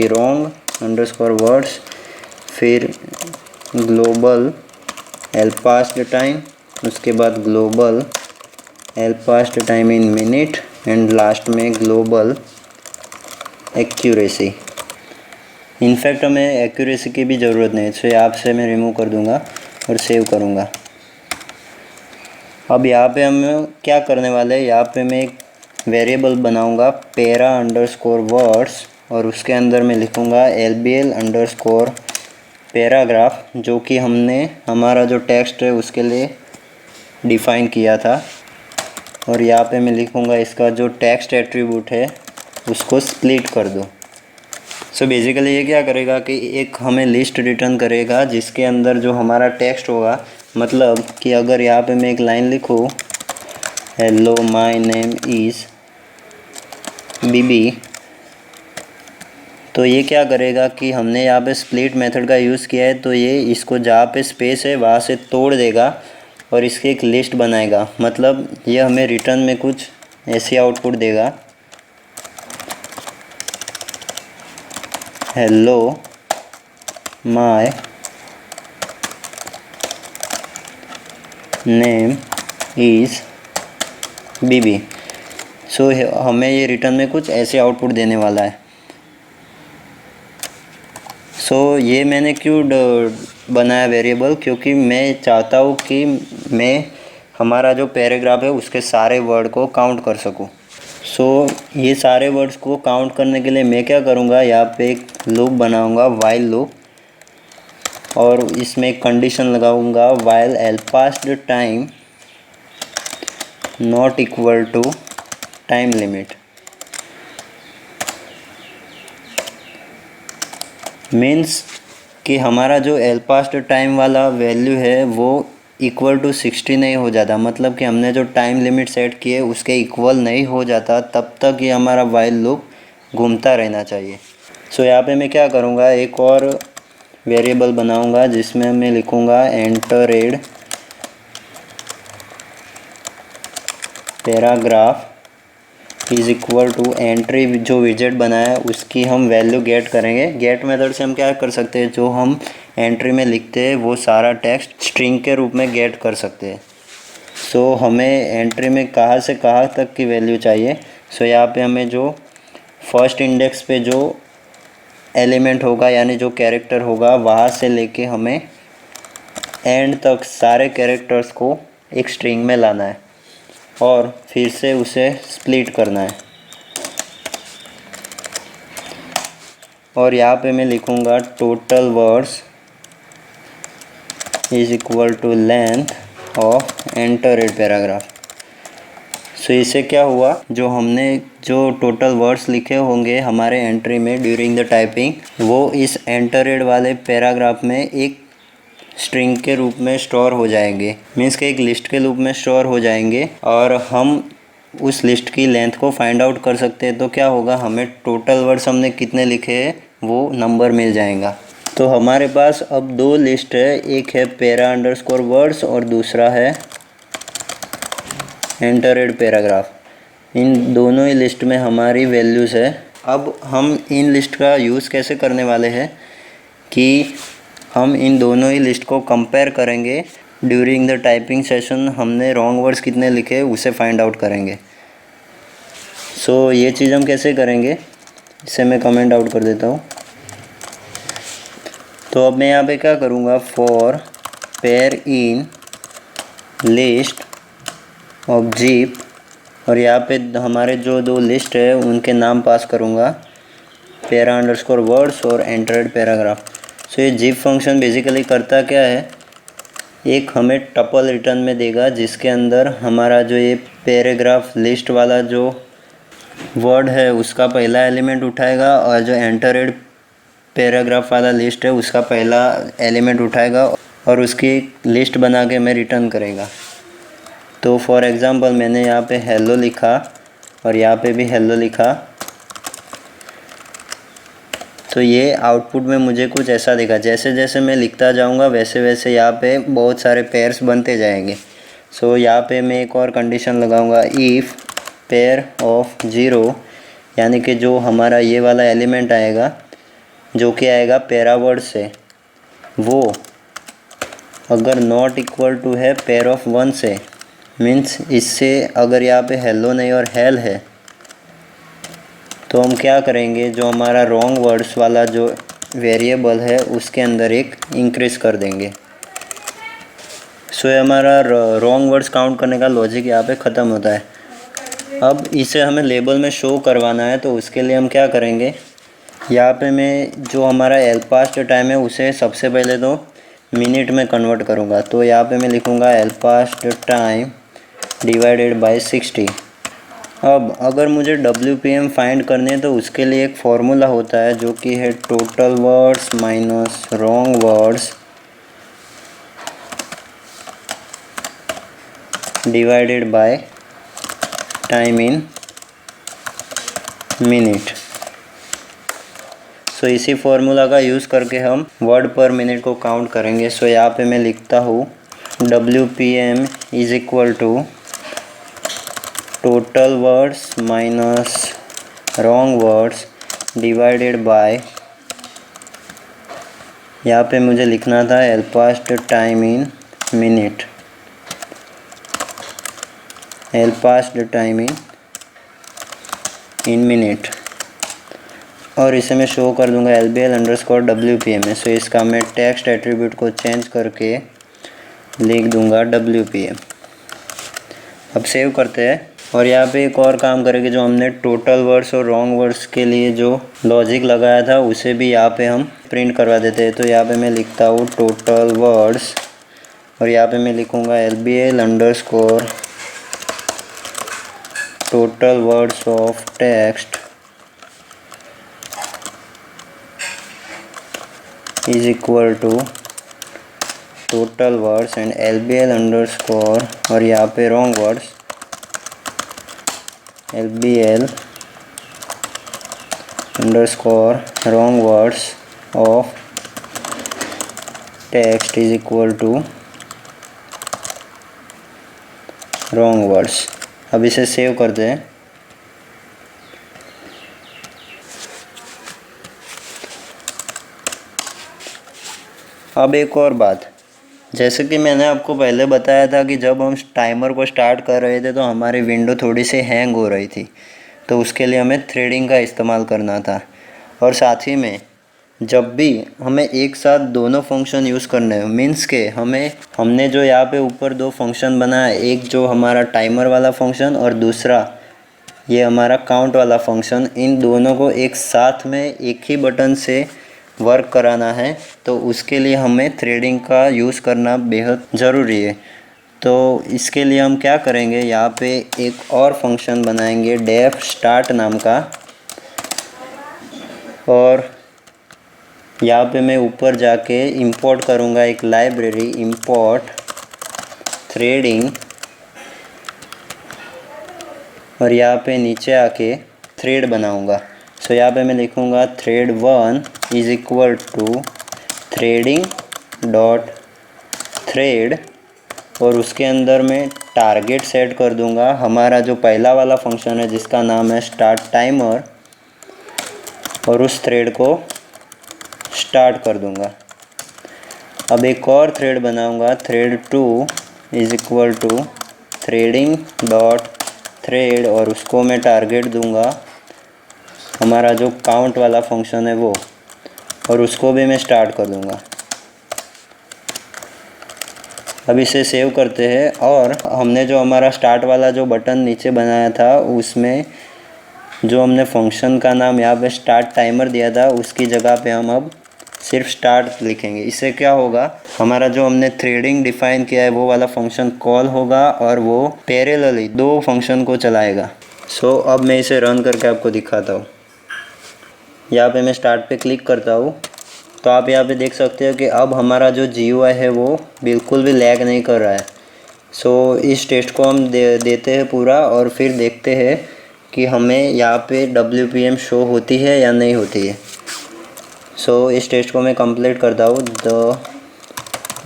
wrong underscore words, फिर ग्लोबल एल पास्ट टाइम, उसके बाद global L past time in minute and last में ग्लोबल एक्यूरेसी। इनफैक्ट हमें एक्यूरेसी की भी ज़रूरत नहीं है, तो यहाँ से मैं रिमूव कर दूँगा और सेव करूँगा। अब यहाँ पे हम क्या करने वाले हैं, यहाँ पे मैं एक वेरिएबल बनाऊँगा पैरा अंडरस्कोर वर्ड्स और उसके अंदर मैं लिखूँगा LBL अंडरस्कोर पैराग्राफ, जो कि हमने हमारा जो टेक्स्ट है उसके लिए डिफ़ाइन किया था। और यहाँ पे मैं लिखूँगा इसका जो टेक्स्ट एट्रीब्यूट है उसको स्प्लिट कर दो। सो बेसिकली ये क्या करेगा कि एक हमें लिस्ट रिटर्न करेगा जिसके अंदर जो हमारा टेक्स्ट होगा, मतलब कि अगर यहाँ पे मैं एक लाइन लिखूँ हेलो माय नेम इज़ बीबी, तो ये क्या करेगा कि हमने यहाँ पे स्प्लिट मेथड का यूज़ किया है तो ये इसको जहाँ पे स्पेस है वहाँ से तोड़ देगा और इसकी एक लिस्ट बनाएगा। मतलब ये हमें रिटर्न में कुछ ऐसी आउटपुट देगा, हेलो माय नेम इज़ बीबी। सो हमें ये रिटर्न में कुछ ऐसे आउटपुट देने वाला है। सो ये मैंने क्यों बनाया वेरिएबल, क्योंकि मैं चाहता हूँ कि मैं हमारा जो पैराग्राफ है उसके सारे वर्ड को काउंट कर सकूँ। सो ये सारे वर्ड्स को काउंट करने के लिए मैं क्या करूँगा, यहाँ पे एक लूप बनाऊँगा वाइल लूप, और इसमें एक कंडीशन लगाऊँगा while elapsed time not equal to time limit. Means कि हमारा जो एल पास्ट टाइम वाला वैल्यू है वो इक्वल टू 60 नहीं हो जाता, मतलब कि हमने जो टाइम लिमिट सेट की है उसके इक्वल नहीं हो जाता, तब तक ये हमारा वाइल लूप घूमता रहना चाहिए। सो यहाँ पे मैं क्या करूँगा, एक और वेरिएबल बनाऊँगा जिसमें मैं लिखूँगा entered paragraph is equal to entry, जो विजेट बनाया है उसकी हम वैल्यू गेट करेंगे। गेट मेथड से हम क्या कर सकते हैं, जो हम एंट्री में लिखते हैं वो सारा टेक्स्ट स्ट्रिंग के रूप में गेट कर सकते हैं। सो हमें एंट्री में कहाँ से कहाँ तक की वैल्यू चाहिए। सो यहाँ पे हमें जो फर्स्ट इंडेक्स पे जो एलिमेंट होगा यानी जो कैरेक्टर होगा वहाँ से लेके हमें एंड तक सारे कैरेक्टर्स को एक स्ट्रिंग में लाना है और फिर से उसे स्प्लिट करना है। और यहाँ पे मैं लिखूँगा total words is equal to length of entered paragraph. So इससे क्या हुआ, जो हमने जो टोटल वर्ड्स लिखे होंगे हमारे एंट्री में ड्यूरिंग द टाइपिंग, वो इस एंटरेड वाले पैराग्राफ में एक स्ट्रिंग के रूप में स्टोर हो जाएंगे, मीन्स के एक लिस्ट के रूप में स्टोर हो जाएंगे। और हम उस लिस्ट की लेंथ को फाइंड आउट कर सकते हैं। तो क्या होगा, हमें टोटल वर्ड्स हमने कितने लिखे हैं वो नंबर मिल जाएगा। तो हमारे पास अब दो लिस्ट है, एक है पैरा अंडरस्कोर वर्ड्स और दूसरा है एंटरेड पैराग्राफ। इन दोनों ही लिस्ट में हमारी वैल्यूज़ है। अब हम इन लिस्ट का यूज़ कैसे करने वाले हैं कि हम इन दोनों ही लिस्ट को कंपेयर करेंगे। ड्यूरिंग द टाइपिंग सेशन हमने रॉन्ग वर्ड्स कितने लिखे उसे फाइंड आउट करेंगे। सो ये चीज़ हम कैसे करेंगे, इसे मैं कमेंट आउट कर देता हूँ। तो अब मैं यहाँ पे क्या करूँगा, for pair in list of jeep, और यहाँ पे हमारे जो दो लिस्ट है उनके नाम पास करूँगा, पैरा अंडरस्कोर वर्ड्स और एंटर्ड पैराग्राफ। सो ये जीप फंक्शन बेसिकली करता क्या है, एक हमें टपल रिटर्न में देगा जिसके अंदर हमारा जो ये पैराग्राफ लिस्ट वाला जो वर्ड है उसका पहला एलिमेंट उठाएगा और जो एंटरेड पैराग्राफ वाला लिस्ट है उसका पहला एलिमेंट उठाएगा और उसकी लिस्ट बना के हमें रिटर्न करेगा। तो फॉर एग्ज़ाम्पल मैंने यहाँ पे हेलो लिखा और यहाँ पे भी हेलो लिखा, तो ये आउटपुट में मुझे कुछ ऐसा दिखा। जैसे जैसे मैं लिखता जाऊँगा वैसे वैसे यहाँ पे बहुत सारे पेयर्स बनते जाएंगे। सो यहाँ पे मैं एक और कंडीशन लगाऊंगा, इफ़ पेयर ऑफ 0, यानी कि जो हमारा ये वाला एलिमेंट आएगा जो कि आएगा पैरा वर्ड से, वो अगर नॉट इक्वल टू है पेयर ऑफ 1 से, मीन्स इससे अगर यहाँ पे हेलो नहीं और हेल है, तो हम क्या करेंगे, जो हमारा रॉन्ग वर्ड्स वाला जो वेरिएबल है उसके अंदर एक इंक्रीज़ कर देंगे। सो ये हमारा रॉन्ग वर्ड्स काउंट करने का लॉजिक यहाँ पे ख़त्म होता है। अब इसे हमें लेबल में शो करवाना है, तो उसके लिए हम क्या करेंगे, यहाँ पे मैं जो हमारा एल पास्ट टाइम है उसे सबसे पहले तो मिनट में कन्वर्ट करूँगा। तो यहाँ पे मैं लिखूँगा elapsed time divided by 60। अब अगर मुझे WPM फाइंड करनी है तो उसके लिए एक फॉर्मूला होता है जो कि है total words minus wrong words divided by time in minute. So इसी फॉर्मूला का यूज़ करके हम वर्ड पर मिनट को काउंट करेंगे। सो यहाँ पे मैं लिखता हूँ WPM is equal to total words minus wrong words divided by, यहाँ पे मुझे लिखना था elapsed time in minute, elapsed time in minute, और इसे मैं शो कर दूंगा LBL अंडरस्कोर WPM में। सो इसका मैं टेक्स्ट एट्रीब्यूट को चेंज करके लिख दूंगा WPM। अब सेव करते हैं और यहाँ पे एक और काम करेंगे, जो हमने टोटल वर्ड्स और रॉन्ग वर्ड्स के लिए जो लॉजिक लगाया था उसे भी यहाँ पे हम प्रिंट करवा देते हैं। तो यहाँ पे मैं लिखता हूँ टोटल वर्ड्स और यहाँ पे मैं लिखूँगा LBL underscore total words of text is equal to total words and LBL underscore, और यहाँ पे wrong words LBL underscore wrong words of text is equal to wrong words. अब इसे सेव करते हैं। अब एक और बात, जैसे कि मैंने आपको पहले बताया था कि जब हम टाइमर को स्टार्ट कर रहे थे तो हमारी विंडो थोड़ी सी हैंग हो रही थी, तो उसके लिए हमें थ्रेडिंग का इस्तेमाल करना था। और साथ ही में जब भी हमें एक साथ दोनों फंक्शन यूज़ करने हैं, मीन्स के हमने जो यहाँ पे ऊपर दो फंक्शन बनाया, एक जो हमारा टाइमर वाला फंक्शन और दूसरा ये हमारा काउंट वाला फंक्शन, इन दोनों को एक साथ में एक ही बटन से वर्क कराना है, तो उसके लिए हमें थ्रेडिंग का यूज़ करना बेहद ज़रूरी है। तो इसके लिए हम क्या करेंगे, यहाँ पे एक और फंक्शन बनाएंगे डेफ स्टार्ट नाम का, और यहाँ पे मैं ऊपर जाके इंपोर्ट करूँगा एक लाइब्रेरी इंपोर्ट थ्रेडिंग, और यहाँ पे नीचे आके थ्रेड बनाऊँगा। सो यहाँ पे मैं लिखूँगा thread 1 is equal to threading dot thread और उसके अंदर मैं टारगेट सेट कर दूंगा हमारा जो पहला वाला फंक्शन है जिसका नाम है स्टार्ट टाइमर, और उस थ्रेड को स्टार्ट कर दूंगा। अब एक और थ्रेड बनाऊंगा, thread 2 is equal to threading dot thread और उसको मैं टारगेट दूंगा हमारा जो काउंट वाला फंक्शन है वो, और उसको भी मैं स्टार्ट कर दूंगा। अब इसे सेव करते हैं और हमने जो हमारा स्टार्ट वाला जो बटन नीचे बनाया था उसमें जो हमने फंक्शन का नाम यहाँ पे स्टार्ट टाइमर दिया था उसकी जगह पे हम अब सिर्फ स्टार्ट लिखेंगे। इससे क्या होगा, हमारा जो हमने थ्रेडिंग डिफाइन किया है वो वाला फंक्शन कॉल होगा और वो पैरेलली दो फंक्शन को चलाएगा। सो अब मैं इसे रन करके आपको दिखाता हूँ। यहाँ पे मैं स्टार्ट पे क्लिक करता हूँ तो आप यहाँ पे देख सकते हो कि अब हमारा जो GUI है वो बिल्कुल भी लैग नहीं कर रहा है। सो इस टेस्ट को हम देते हैं पूरा और फिर देखते हैं कि हमें यहाँ पे WPM शो होती है या नहीं होती है। सो इस टेस्ट को मैं कंप्लीट करता हूँ। The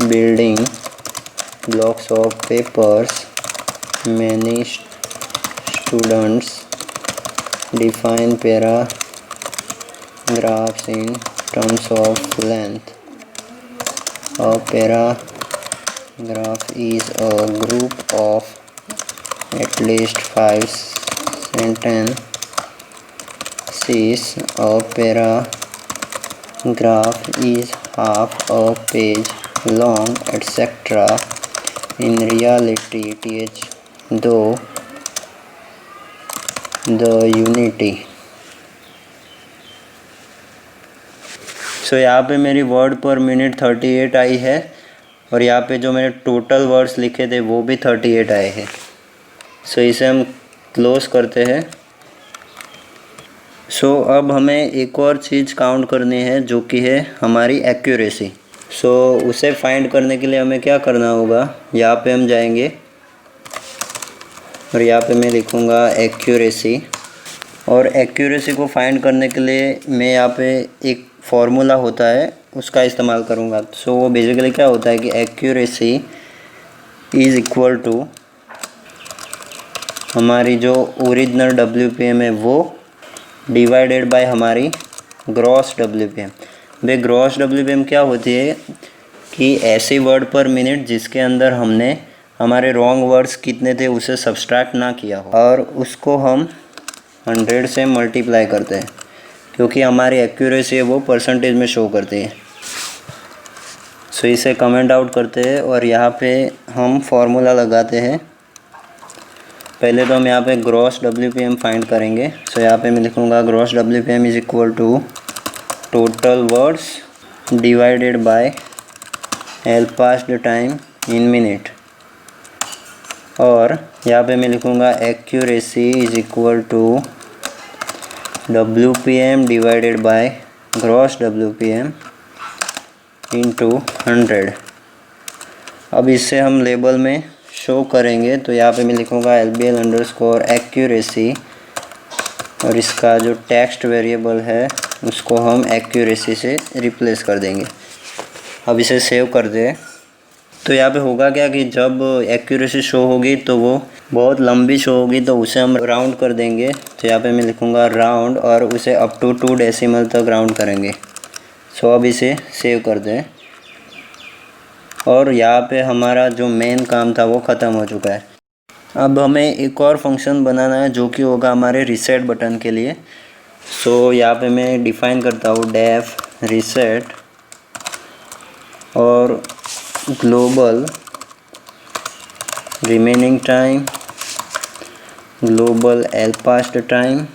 building blocks of papers many students define paragraphs in terms of length. A paragraph is a group of at least 5 sentences. A paragraph is half a page long, etc. In reality, though the unity. सो यहाँ पे मेरी word पर minute 38 आई है और यहाँ पे जो मैंने टोटल वर्ड्स लिखे थे वो भी 38 आए हैं। सो इसे हम क्लोज करते हैं। सो अब हमें एक और चीज़ काउंट करनी है जो कि है हमारी एक्यूरेसी। सो उसे फाइंड करने के लिए हमें क्या करना होगा, यहाँ पे हम जाएंगे और यहाँ पे मैं लिखूँगा एक्यूरेसी, और एक्यूरेसी को फाइंड करने के लिए मैं यहाँ पे एक फार्मूला होता है उसका इस्तेमाल करूँगा। सो वो बेसिकली क्या होता है कि एक्यूरेसी इज़ इक्वल टू हमारी जो ओरिजिनल WPM है वो डिवाइडेड बाय हमारी ग्रॉस WPM। वे ग्रॉस WPM क्या होती है कि ऐसे वर्ड पर मिनट जिसके अंदर हमने हमारे रॉन्ग वर्ड्स कितने थे उसे सब्सट्रैक्ट ना किया हो, और उसको हम 100 से मल्टीप्लाई करते हैं क्योंकि हमारी एक्यूरेसी है वो परसेंटेज में शो करती है। सो इसे कमेंट आउट करते हैं और यहाँ पे हम फार्मूला लगाते हैं। पहले तो हम यहाँ पे ग्रॉस WPM फाइंड करेंगे। सो यहाँ पे मैं लिखूँगा gross WPM is equal to total words divided by elapsed time in minute, और यहाँ पे मैं लिखूँगा accuracy is equal to WPM divided by gross WPM into 100। अब इसे हम लेबल में शो करेंगे तो यहाँ पे मैं लिखूँगा LBL_accuracy और इसका जो टेक्स्ट वेरिएबल है उसको हम एक्यूरेसी से रिप्लेस कर देंगे। अब इसे सेव कर दें। तो यहाँ पे होगा क्या कि जब एक्यूरेसी शो होगी तो वो बहुत लंबी शो होगी तो उसे हम राउंड कर देंगे। तो यहाँ पे मैं लिखूँगा राउंड और उसे अप टू 2 डेसिमल तक राउंड करेंगे। सो अब इसे सेव कर दें और यहाँ पे हमारा जो मेन काम था वो ख़त्म हो चुका है। अब हमें एक और फंक्शन बनाना है जो कि होगा हमारे रीसेट बटन के लिए। सो यहाँ पे मैं डिफ़ाइन करता हूँ डेफ रीसेट और global remaining time, global L past time.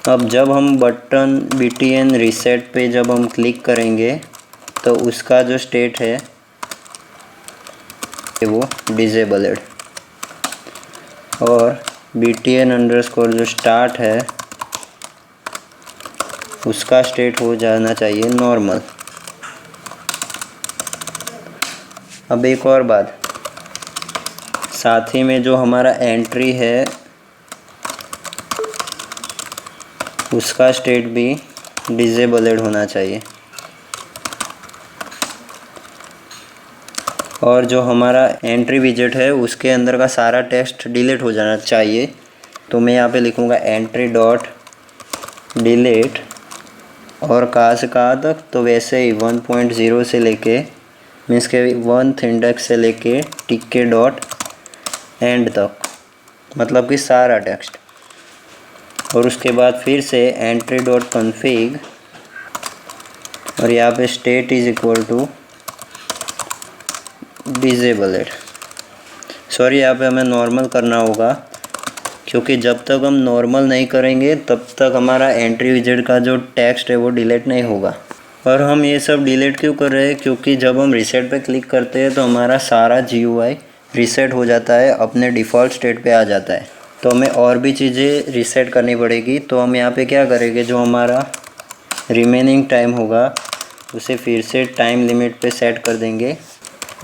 अब जब हम बटन BTN रीसेट पे जब हम क्लिक करेंगे तो उसका जो स्टेट है वो डिसेबल्ड, और BTN_ जो स्टार्ट है उसका स्टेट हो जाना चाहिए नॉर्मल। अब एक और बात, साथ ही में जो हमारा एंट्री है उसका स्टेट भी डिसेबल्ड होना चाहिए। और जो हमारा एंट्री विजेट है उसके अंदर का सारा टेक्स्ट डिलीट हो जाना चाहिए। तो मैं यहाँ पे लिखूँगा एंट्री डॉट डिलीट, और कहाँ से कहाँ तक, तो वैसे ही 1.0 से लेके मीन्स के 1th इंडेक्स से लेके टिक डॉट एंड तक, मतलब कि सारा टेक्स्ट। और उसके बाद फिर से एंट्री डॉट कॉन्फ़िग, और यहाँ पे state is equal to disabled. Sorry, यहाँ पे हमें नॉर्मल करना होगा, क्योंकि जब तक हम नॉर्मल नहीं करेंगे तब तक हमारा एंट्री विजेट का जो टेक्स्ट है वो डिलीट नहीं होगा। और हम ये सब डिलीट क्यों कर रहे हैं, क्योंकि जब हम रीसेट पे क्लिक करते हैं तो हमारा सारा GUI रीसेट हो जाता है, अपने डिफ़ॉल्ट स्टेट पे आ जाता है। तो हमें और भी चीज़ें रीसेट करनी पड़ेगी। तो हम यहाँ पे क्या करेंगे, जो हमारा रिमेनिंग टाइम होगा उसे फिर से टाइम लिमिट पे सेट कर देंगे,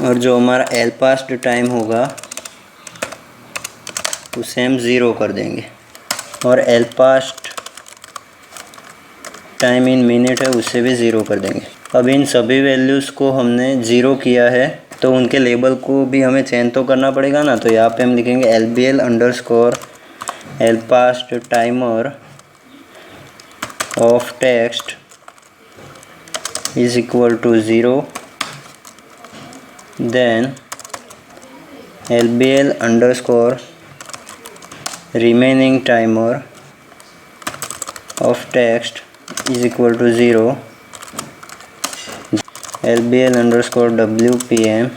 और जो हमारा एलपास्ट टाइम होगा उसे हम 0 कर देंगे, और एलपास्ट टाइम इन मिनट है उसे भी 0 कर देंगे। अब इन सभी वैल्यूज़ को हमने 0 किया है, तो उनके लेबल को भी हमें चेंज तो करना पड़ेगा ना। तो यहाँ पे हम लिखेंगे LBL_ elapsed timer of text is equal to 0, then LBL_ remaining timer of text is equal to 0, LBL_WPM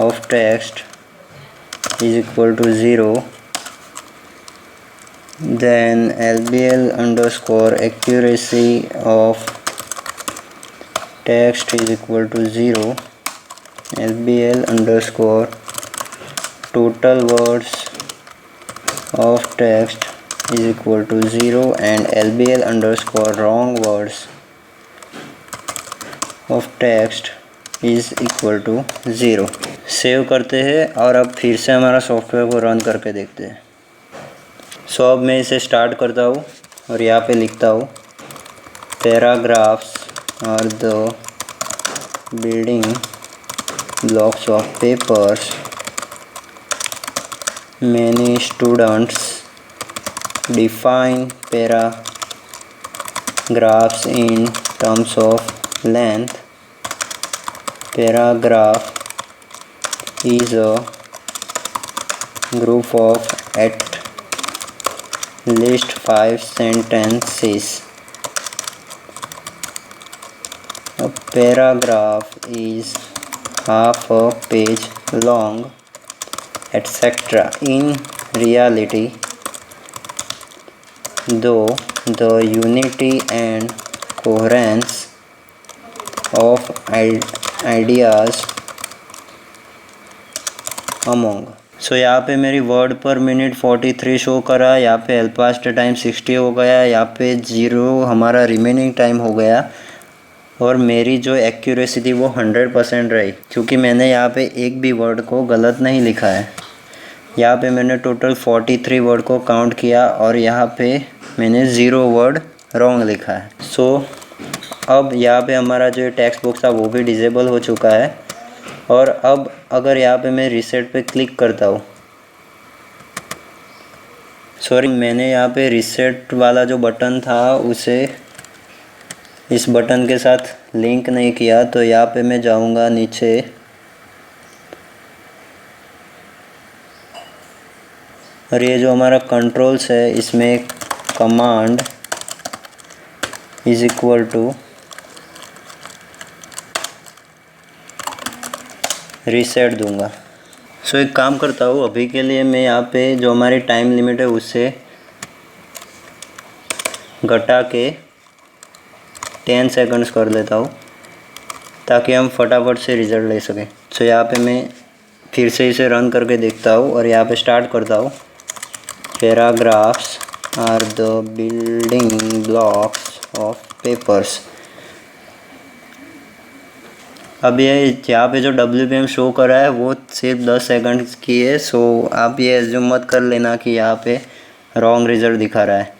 of text is equal to 0, then LBL_accuracy of text is equal to 0, LBL_total words of text is equal to 0, and LBL_wrong words of text is equal to 0। Save करते हैं और अब फिर से हमारा software को run करके देखते हैं। सो अब मैं इसे स्टार्ट करता हूँ और यहाँ पे लिखता हूँ paragraphs are the building blocks of papers, many students define paragraphs in terms of length. Paragraph is a group of at least 5 sentences. A paragraph is half a page long, etc. In reality, though, the unity and coherence of ideas among। सो यहाँ पे मेरी word पर minute 43 show करा, यहाँ पे एलपास्ट time 60 हो गया, यहाँ पे 0 हमारा रिमेनिंग टाइम हो गया, और मेरी जो एक्यूरेसी थी वो 100% रही, क्योंकि मैंने यहाँ पे एक भी वर्ड को गलत नहीं लिखा है। यहाँ पे मैंने टोटल 43 वर्ड को काउंट किया और यहाँ पे मैंने 0 वर्ड रॉन्ग लिखा है। सो अब यहाँ पे हमारा जो टेक्स्ट बॉक्स था वो भी डिसेबल हो चुका है। और अब अगर यहाँ पे मैं रीसेट पे क्लिक करता हूँ, सॉरी, मैंने यहाँ पे रीसेट वाला जो बटन था उसे इस बटन के साथ लिंक नहीं किया। तो यहाँ पे मैं जाऊँगा नीचे, और ये जो हमारा कंट्रोल्स है इसमें command is equal to reset दूंगा। सो एक काम करता हूँ, अभी के लिए मैं यहाँ पे जो हमारी टाइम लिमिट है उससे घटा के 10 सेकंड्स कर देता हूँ, ताकि हम फटाफट से रिज़ल्ट ले सकें। सो यहाँ पे मैं फिर से इसे रन करके देखता हूँ और यहाँ पे स्टार्ट करता हूँ paragraphs are the building blocks of papers. अब ये यहाँ पे जो WPM शो कर रहा है वो सिर्फ 10 सेकंड की है। सो आप ये एज्यूम मत कर लेना कि यहाँ पे रॉन्ग रिज़ल्ट दिखा रहा है।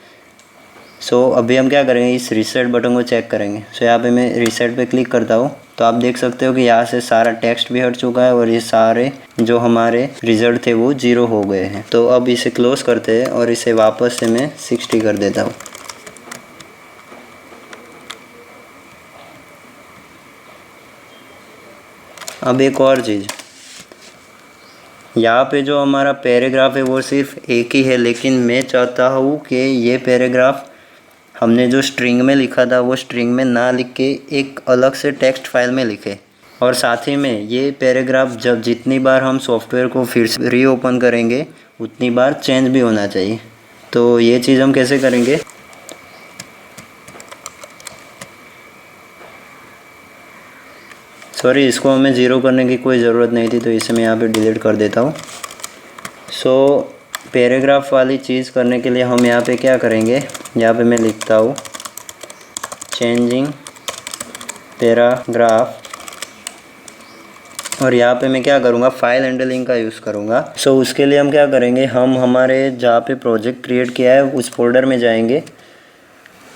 सो अभी हम क्या करेंगे, इस रीसेट बटन को चेक करेंगे। सो यहाँ पे मैं रीसेट पे क्लिक करता हूँ तो आप देख सकते हो कि यहाँ से सारा टेक्स्ट भी हट चुका है और ये सारे जो हमारे रिजल्ट थे वो 0 हो गए हैं। तो अब इसे क्लोज करते हैं और इसे वापस से मैं 60 कर देता हूँ। अब एक और चीज़, यहाँ पे जो हमारा पैराग्राफ है वो सिर्फ एक ही है, लेकिन मैं चाहता हूँ कि ये पैराग्राफ हमने जो स्ट्रिंग में लिखा था वो स्ट्रिंग में ना लिख के एक अलग से टेक्स्ट फाइल में लिखे। और साथ ही में ये पैराग्राफ जब जितनी बार हम सॉफ्टवेयर को फिर से रीओपन करेंगे उतनी बार चेंज भी होना चाहिए। तो ये चीज़ हम कैसे करेंगे, सॉरी इसको हमें 0 करने की कोई ज़रूरत नहीं थी, तो इसे मैं यहाँ पे डिलीट कर देता हूँ। सो पैराग्राफ वाली चीज़ करने के लिए हम यहाँ पे क्या करेंगे, यहाँ पे मैं लिखता हूँ चेंजिंग पैराग्राफ और यहाँ पे मैं क्या करूँगा, फाइल हैंडलिंग का यूज़ करूँगा। सो उसके लिए हम क्या करेंगे, हम हमारे जहाँ पे प्रोजेक्ट क्रिएट किया है उस फोल्डर में जाएंगे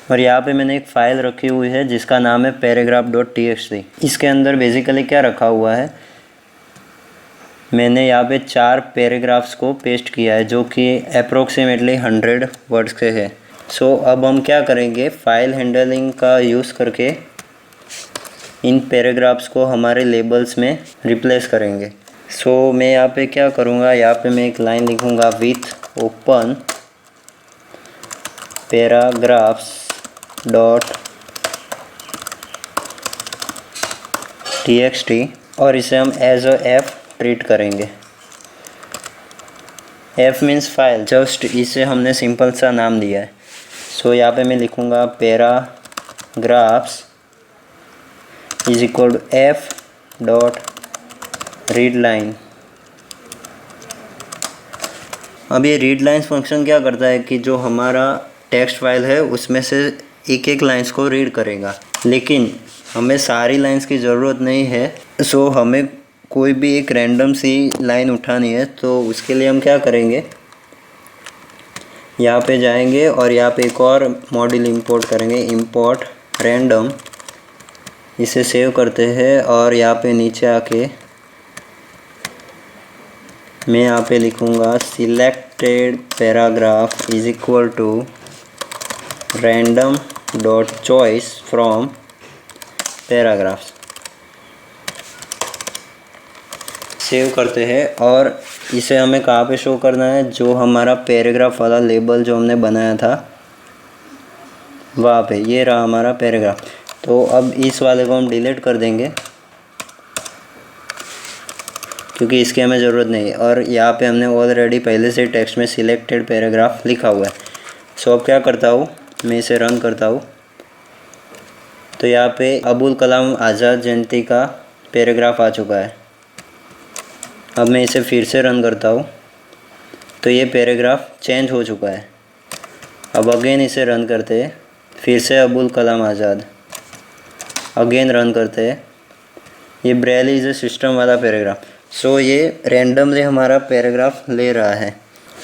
और यहाँ पे मैंने एक फ़ाइल रखी हुई है जिसका नाम है paragraph.txt। इसके अंदर बेसिकली क्या रखा हुआ है, मैंने यहाँ पे 4 पैराग्राफ्स को पेस्ट किया है जो कि अप्रोक्सीमेटली 100 वर्ड्स के है। सो अब हम क्या करेंगे, फाइल हैंडलिंग का यूज़ करके इन पैराग्राफ्स को हमारे लेबल्स में रिप्लेस करेंगे। सो मैं यहाँ पे क्या करूँगा, यहाँ पे मैं एक लाइन लिखूँगा with open paragraphs dot txt और इसे हम एज अ एफ ट्रीट करेंगे। एफ मीन्स फाइल, जस्ट इसे हमने सिंपल सा नाम दिया है। सो यहाँ पे मैं लिखूँगा paragraphs is equal to F dot read line. अब ये रीड लाइन्स फंक्शन क्या करता है कि जो हमारा टेक्स्ट फाइल है उसमें से एक एक लाइन्स को रीड करेगा, लेकिन हमें सारी लाइन्स की ज़रूरत नहीं है। सो हमें कोई भी एक रैंडम सी लाइन उठानी है, तो उसके लिए हम क्या करेंगे, यहाँ पे जाएंगे और यहाँ पे एक और मॉड्यूल इंपोर्ट करेंगे, इंपोर्ट रैंडम। इसे सेव करते हैं और यहाँ पे नीचे आके मैं यहाँ पे लिखूँगा selected paragraph is equal to random dot choice from paragraphs. सेव करते हैं और इसे हमें कहाँ पे शो करना है, जो हमारा पैराग्राफ वाला लेबल जो हमने बनाया था वहाँ पे, ये रहा हमारा पैराग्राफ। तो अब इस वाले को हम डिलीट कर देंगे क्योंकि इसकी हमें ज़रूरत नहीं है और यहाँ पे हमने ऑलरेडी पहले से टेक्स्ट में सिलेक्टेड पैराग्राफ लिखा हुआ है। सो अब क्या करता हूँ, मैं इसे रन करता हूँ तो यहाँ पे अबुल कलाम आज़ाद जयंती का पैराग्राफ आ चुका है। अब मैं इसे फिर से रन करता हूँ तो ये पैराग्राफ चेंज हो चुका है। अब अगेन इसे रन करते हैं, फिर से अबुल कलाम आज़ाद, अगेन रन करते हैं, ये ब्रेल इज़ ए सिस्टम वाला पैराग्राफ। सो ये रैंडमली हमारा पैराग्राफ ले रहा है।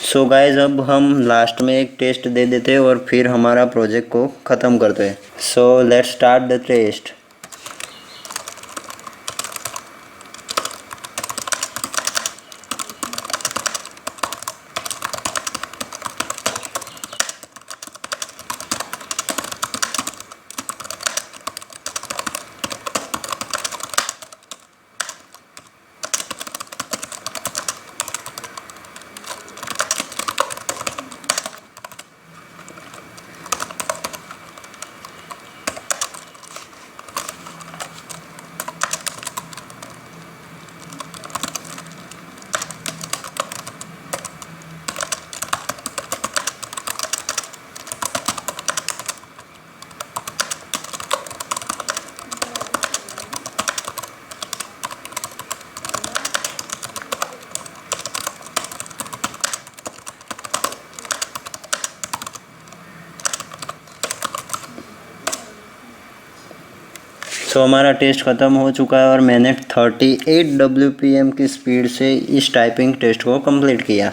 सो गाइज अब हम लास्ट में एक टेस्ट दे देते हैं और फिर हमारा प्रोजेक्ट को ख़त्म करते हैं। So let's start the test. So हमारा टेस्ट ख़त्म हो चुका है और मैंने 38 WPM की स्पीड से इस टाइपिंग टेस्ट को कंप्लीट किया।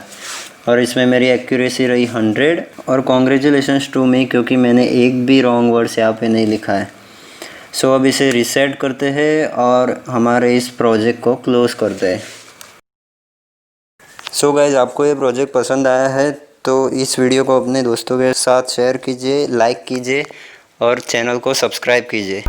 और इसमें मेरी एक्यूरेसी रही 100 और कॉन्ग्रेचुलेशंस टू मी क्योंकि मैंने एक भी रॉन्ग वर्ड्स यहाँ पे नहीं लिखा है। सो अब इसे रीसेट करते हैं और हमारे इस प्रोजेक्ट को क्लोज़ करते हैं। सो गाइज, आपको ये प्रोजेक्ट पसंद आया है तो इस वीडियो को अपने दोस्तों के साथ शेयर कीजिए, लाइक कीजिए और चैनल को सब्सक्राइब कीजिए।